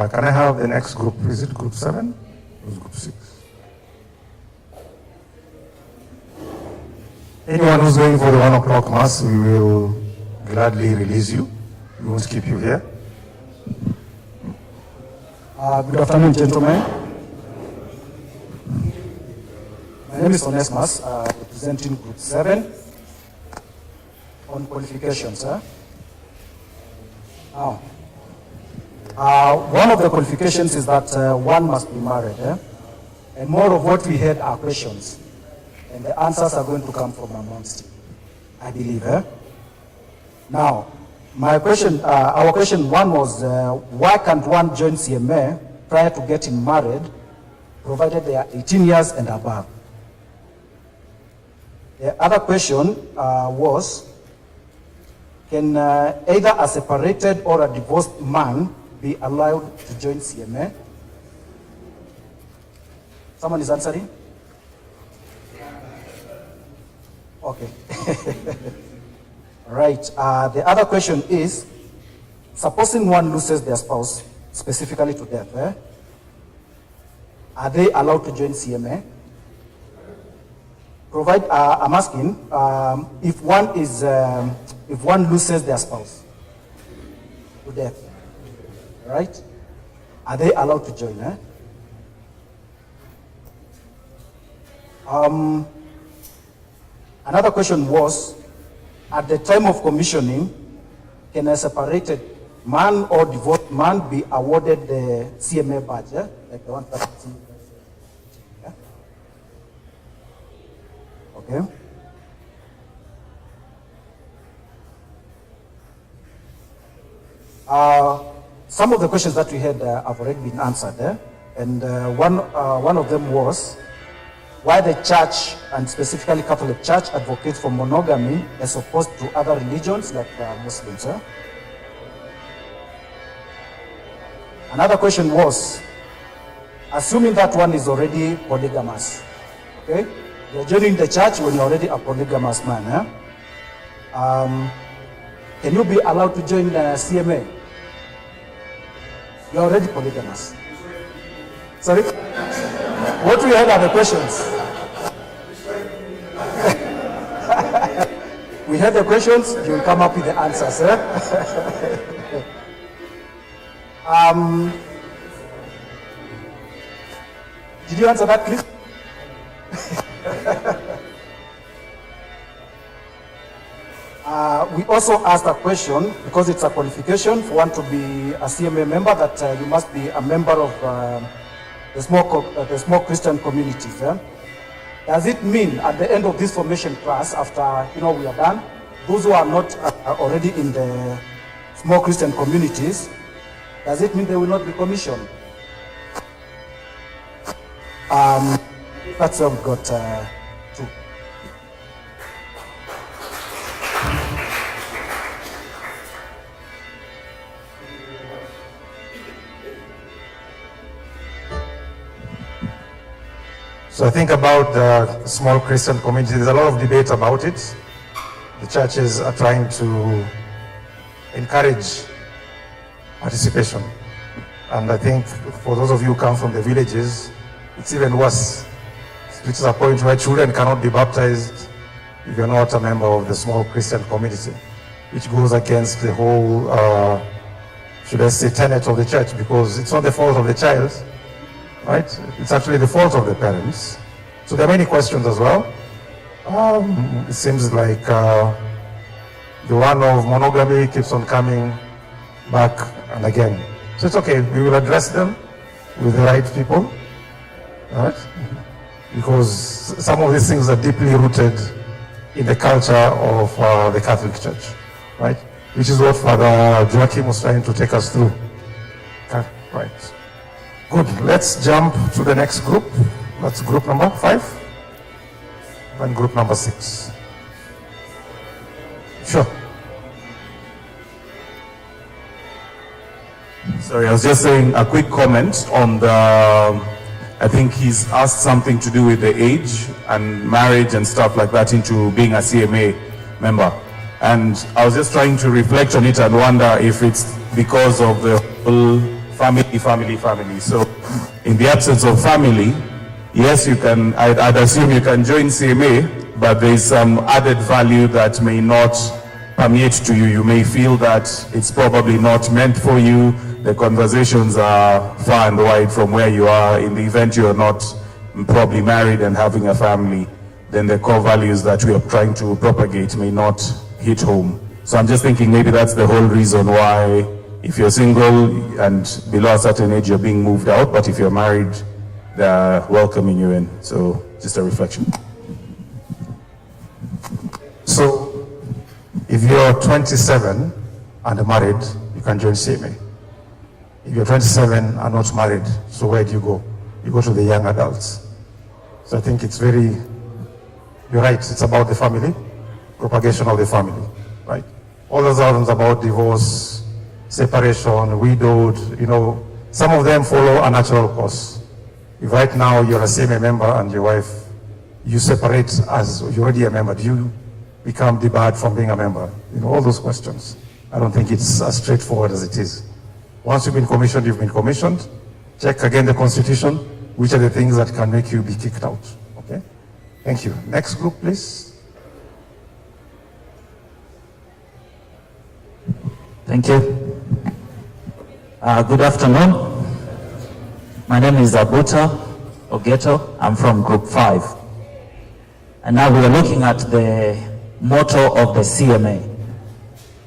Can I have the next group? Is it group 7? Or is it group 6? Anyone who's going for the 1 o'clock mass, we will gladly release you. We won't keep you here.
Good afternoon, gentlemen. My name is Onesmus, representing Group 7 on qualifications. Now, one of the qualifications is that one must be married. And more of what we heard are questions. And the answers are going to come from amongst you, I believe. Now, my question, our question one was, why can't one join CMA prior to getting married, provided they are 18 years and above? The other question was, can either a separated or a divorced man be allowed to join CMA? Someone is answering? Okay. Right. The other question is, supposing one loses their spouse, specifically to death, are they allowed to join CMA? I'm asking, if one loses their spouse to death, right? Are they allowed to join? Another question was, at the time of commissioning, can a separated man or divorced man be awarded the CMA badge, like the one that you see? Yeah? Okay. Some of the questions that we had have already been answered, and one of them was, why the church, and specifically Catholic Church, advocates for monogamy as opposed to other religions like Muslims.
Another question was, assuming that one is already polygamous, okay? You're joining the church when you're already a polygamous man, can you be allowed to join the CMA? You're already polygamous. Sorry? What we had are the questions. We had the questions, you will come up with the answers. Did you answer that, please? We also asked a question, because it's a qualification for one to be a CMA member, that you must be a member of the small Christian communities. Does it mean at the end of this formation class, after we are done, those who are not already in the small Christian communities, does it mean they will not be commissioned? That's what we've got two.
So I think about the small Christian community, there's a lot of debate about it. The churches are trying to encourage participation. And I think for those of you who come from the villages, it's even worse. It reaches a point where children cannot be baptized if you're not a member of the small Christian community, which goes against the whole, should I say, tenet of the church, because it's not the fault of the child, right? It's actually the fault of the parents. So there are many questions as well. It seems like the one of monogamy keeps on coming back and again. So it's okay, we will address them with the right people, right? Because some of these things are deeply rooted in the culture of the Catholic Church, right? Which is what Father Joachim was trying to take us through. Okay, right. Good, let's jump to the next group. That's group number 5 and group number 6. Sure.
Sorry, I was just saying a quick comment on the, I think he's asked something to do with the age and marriage and stuff like that into being a CMA member. And I was just trying to reflect on it and wonder if it's because of the whole family. So in the absence of family, yes, you can, I'd assume you can join CMA, but there's some added value that may not permeate to you. You may feel that it's probably not meant for you. The conversations are far and wide from where you are. In the event you are not probably married and having a family, then the core values that we are trying to propagate may not hit home. So I'm just thinking maybe that's the whole reason why if you're single and below a certain age, you're being moved out, but if you're married, they're welcoming you in. So just a reflection.
So if you're 27 and married, you can join CMA. If you're 27 and not married, so where do you go? You go to the young adults. So I think it's very, you're right, it's about the family, propagation of the family, right? All those items about divorce, separation, widowed, some of them follow a natural course. If right now you're a CMA member and your wife, you separate as you're already a member, do you become debarred from being a member? All those questions. I don't think it's as straightforward as it is. Once you've been commissioned, you've been commissioned. Check again the Constitution, which are the things that can make you be kicked out, okay? Thank you. Next group, please.
Thank you. Good afternoon. My name is Abuta Ogeto. I'm from Group 5. And now we are looking at the motto of the CMA.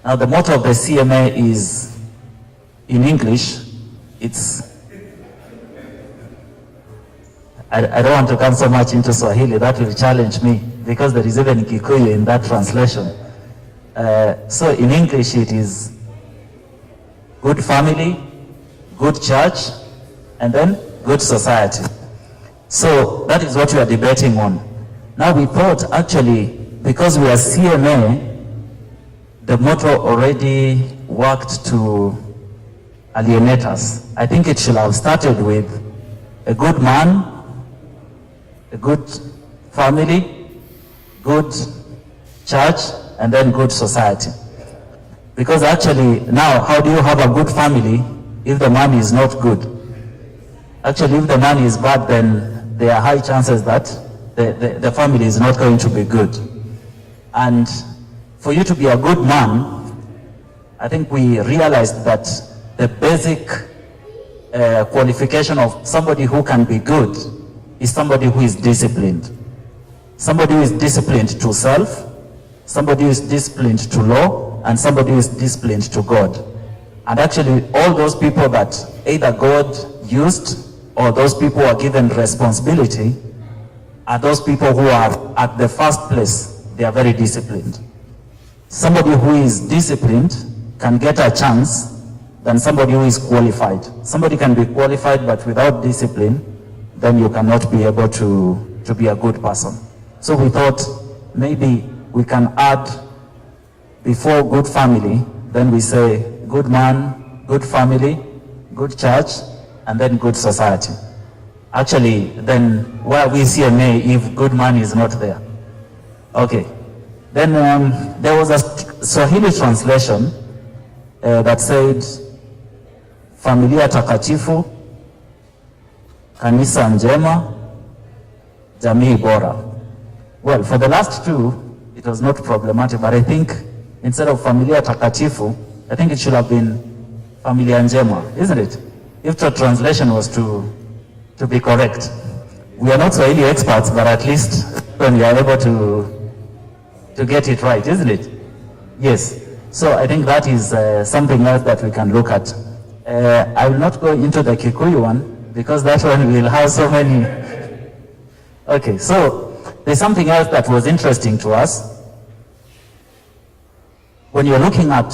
Now the motto of the CMA is, in English, I don't want to come so much into Swahili, that will challenge me, because there is even Kikuyu in that translation. So in English it is good family, good church, and then good society. So that is what we are debating on. Now we thought actually, because we are CMA, the motto already worked to alienate us. I think it should have started with a good man, a good family, good church, and then good society. Because actually now, how do you have a good family if the man is not good? Actually, if the man is bad, then there are high chances that the family is not going to be good. And for you to be a good man, I think we realized that the basic qualification of somebody who can be good is somebody who is disciplined. Somebody who is disciplined to self, somebody who is disciplined to law, and somebody who is disciplined to God. And actually, all those people that either God used or those people who are given responsibility are those people who are at the first place, they are very disciplined. Somebody who is disciplined can get a chance than somebody who is qualified. Somebody can be qualified, but without discipline, then you cannot be able to be a good person. So we thought maybe we can add before good family, then we say good man, good family, good church, and then good society. Actually, then why we CMA if good man is not there? Okay. Then there was a Swahili translation that said, familia takatifu, kanisa njema, jamii bora. Well, for the last two, it was not problematic, but I think instead of familia takatifu, I think it should have been familia njema, isn't it? If the translation was to be correct. We are not Swahili experts, but at least when we are able to get it right, isn't it? Yes. So I think that is something else that we can look at. I will not go into the Kikuyu one, because that one will have so many. Okay, so there's something else that was interesting to us. When you're looking at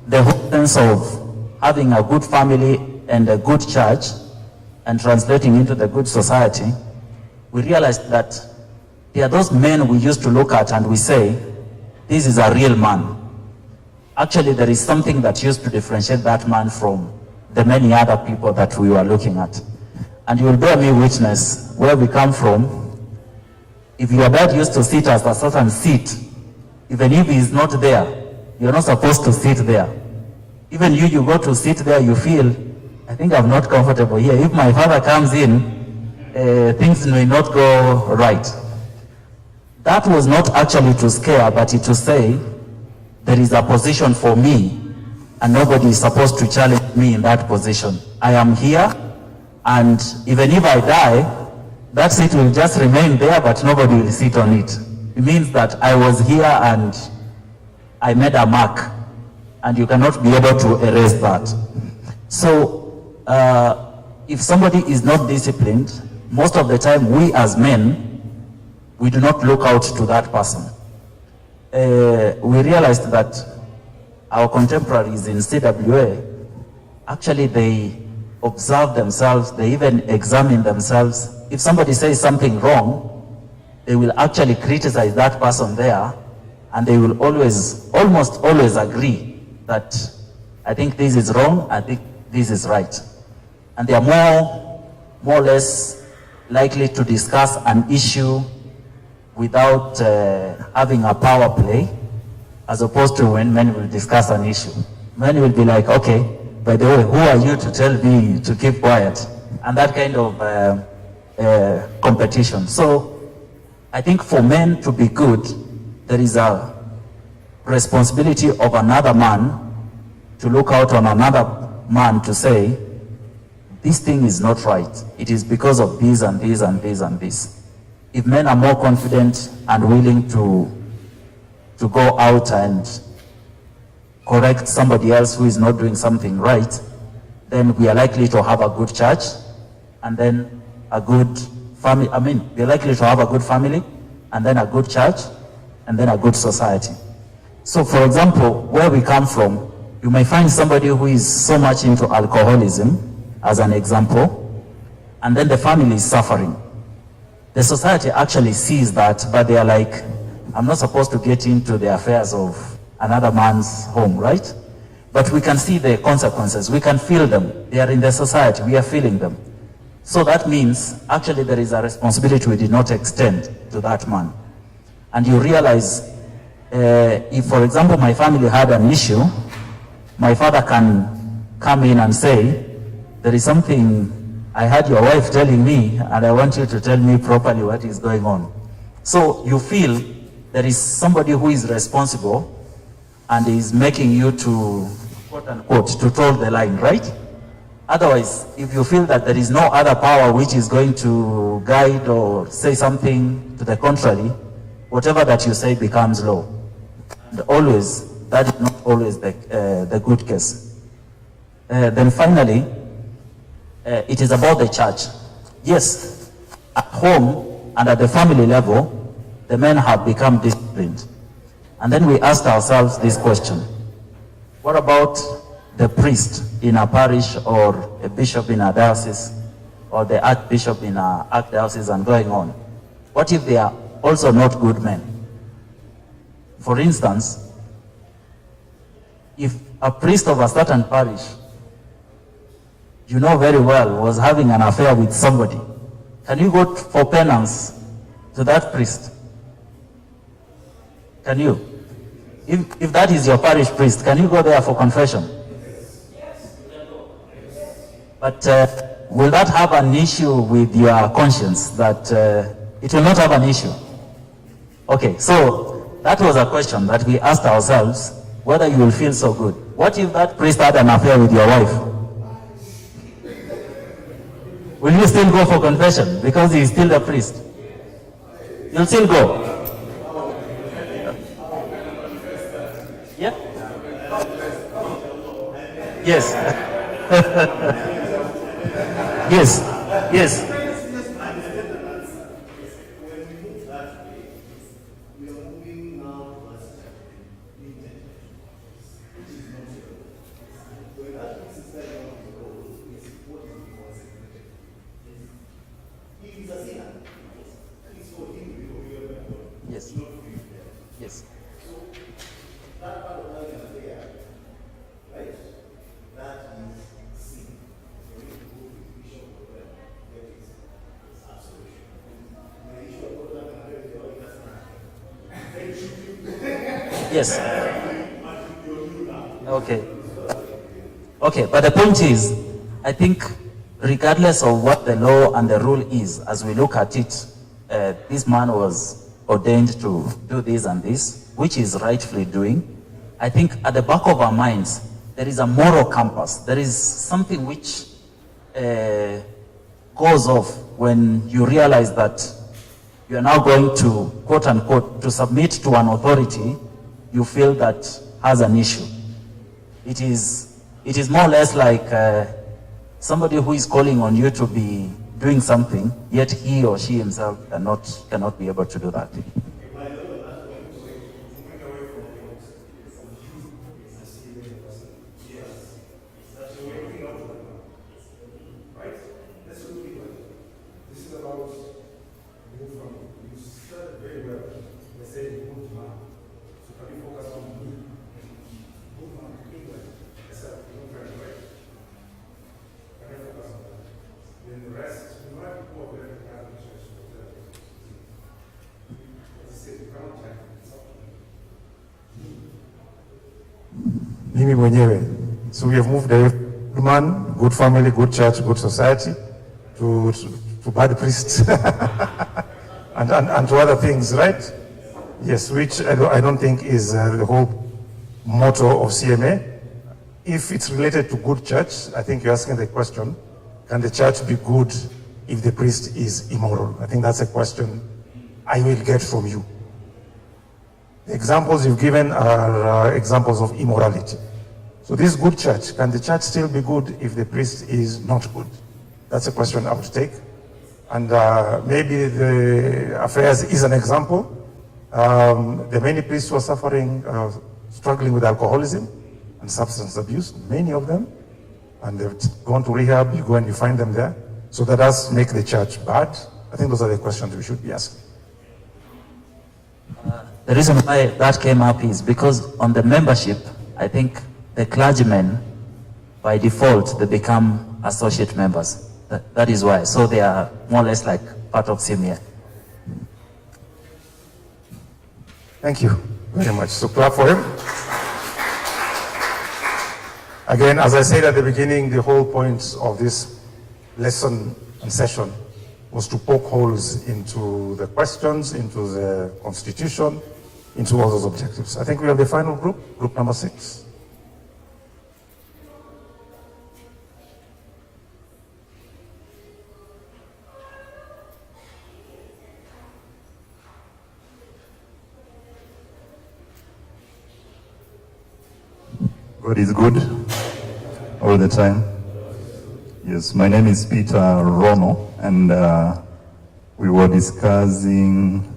the whole sense of having a good family and a good church and translating into the good society, we realized that there are those men we used to look at and we say, this is a real man. Actually, there is something that used to differentiate that man from the many other people that we were looking at. And you will bear me witness where we come from. If your dad used to sit at a certain seat, even if he is not there, you're not supposed to sit there. Even you go to sit there, you feel, I think I'm not comfortable here. If my father comes in, things may not go right. That was not actually to scare, but to say, there is a position for me, and nobody is supposed to challenge me in that position. I am here, and even if I die, that seat will just remain there, but nobody will sit on it. It means that I was here and I made a mark, and you cannot be able to erase that. So, if somebody is not disciplined, most of the time we as men, we do not look out to that person. We realized that our contemporaries in CWA, actually they observe themselves, they even examine themselves. If somebody says something wrong, they will actually criticize that person there, and they will almost always agree that I think this is wrong, I think this is right. And they are more or less likely to discuss an issue without having a power play, as opposed to when men will discuss an issue. Men will be like, okay, by the way, who are you to tell me to keep quiet? And that kind of competition. So I think for men to be good, there is a responsibility of another man to look out on another man to say, this thing is not right. It is because of this and this and this and this. If men are more confident and willing to go out and correct somebody else who is not doing something right, then we are likely to have a good church, and then a good family. I mean, we are likely to have a good family, and then a good church, and then a good society. So, for example, where we come from, you may find somebody who is so much into alcoholism, as an example, and then the family is suffering. The society actually sees that, but they are like, I'm not supposed to get into the affairs of another man's home, right? but we can see the consequences. We can feel them. They are in the society. We are feeling them. So that means actually there is a responsibility we did not extend to that man. And you realize, if, for example, my family had an issue, my father can come in and say, there is something I heard your wife telling me, and I want you to tell me properly what is going on. So you feel there is somebody who is responsible and is making you to, quote unquote, to toe the line, right? Otherwise, if you feel that there is no other power which is going to guide or say something to the contrary, whatever that you say becomes law. And always, that is not always the good case. Then finally, it is about the church. Yes, at home and at the family level, the men have become disciplined. And then we asked ourselves this question: what about the priest in a parish, or a bishop in a diocese, or the archbishop in a archdiocese, and going on? What if they are also not good men? For instance, if a priest of a certain parish, you know very well, was having an affair with somebody, can you go for penance to that priest? Can you? If that is your parish priest, can you go there for confession? But will that have an issue with your conscience? That it will not have an issue. Okay, so that was a question that we asked ourselves, whether you will feel so good. What if that priest had an affair with your wife? Will you still go for confession because he is still a priest? You'll still go. Yeah? Yes. Yes. Yes. Yes. Yes. Yes. Okay. Okay, but the point is, I think regardless of what the law and the rule is, as we look at it, this man was ordained to do this and this, which is rightfully doing. I think at the back of our minds, there is a moral compass. There is something which goes off when you realize that you are now going to, quote unquote, to submit to an authority you feel that has an issue. It is more or less like somebody who is calling on you to be doing something, yet he or she himself cannot be able to do that.
Mimi mwenyewe. So we have moved a good man, good family, good church, good society to bad priests and to other things, right? Yes, which I don't think is the whole motto of CMA. If it's related to good church, I think you're asking the question, can the church be good if the priest is immoral? I think that's a question I will get from you. The examples you've given are examples of immorality. So this good church, can the church still be good if the priest is not good? That's a question I would take. And maybe the affairs is an example. The many priests who are suffering, struggling with alcoholism and substance abuse, many of them, and they've gone to rehab, you go and you find them there. So that does make the church bad. I think those are the questions we should be asking.
The reason why that came up is because on the membership, I think the clergymen, by default, they become associate members. That is why. So they are more or less like part of CMA.
Thank you very much. So clap for him. Again, as I said at the beginning, the whole point of this lesson and session was to poke holes into the questions, into the Constitution, into all those objectives. I think we have the final group, group number 6.
God is good all the time. Yes, my name is Peter Rono, and we were discussing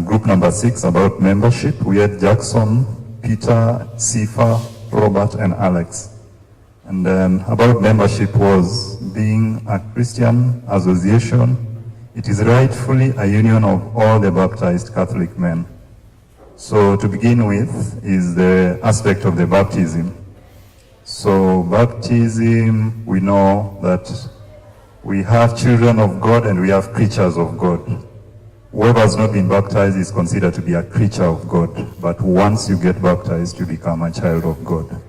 group number 6 about membership. We had Jackson, Peter, Sifa, Robert, and Alex. And then about membership was being a Christian association. It is rightfully a union of all the baptized Catholic men. So to begin with is the aspect of the baptism. So baptism, we know that we have children of God and we have creatures of God. Whoever has not been baptized is considered to be a creature of God. But once you get baptized, you become a child of God.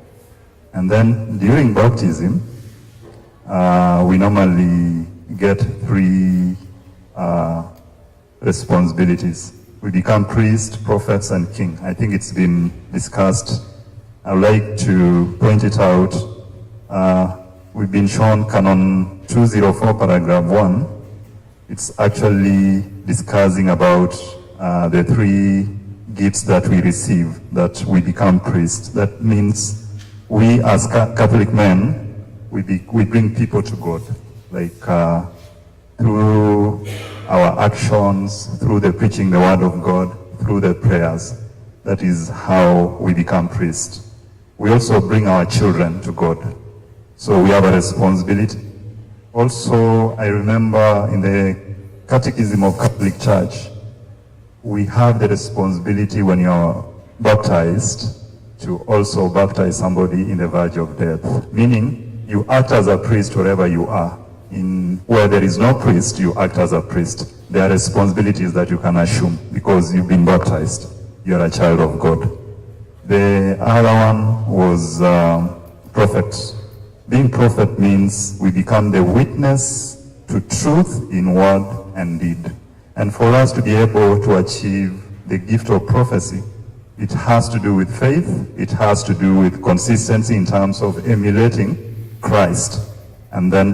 And then during baptism, we normally get 3 responsibilities. We become priests, prophets, and king. I think it's been discussed. I'd like to point it out. We've been shown Canon 204, paragraph 1. It's actually discussing about the 3 gifts that we receive, that we become priests. That means we as Catholic men, we bring people to God, like through our actions, through the preaching the word of God, through the prayers. That is how we become priests. We also bring our children to God. So we have a responsibility. Also, I remember in the Catechism of Catholic Church, we have the responsibility when you're baptized to also baptize somebody in the verge of death. Meaning, you act as a priest wherever you are. Where there is no priest, you act as a priest. There are responsibilities that you can assume because you've been baptized. You're a child of God. The other one was prophet. Being prophet means we become the witness to truth in word and deed. And for us to be able to achieve the gift of prophecy, it has to do with faith, it has to do with consistency in terms of emulating Christ. And then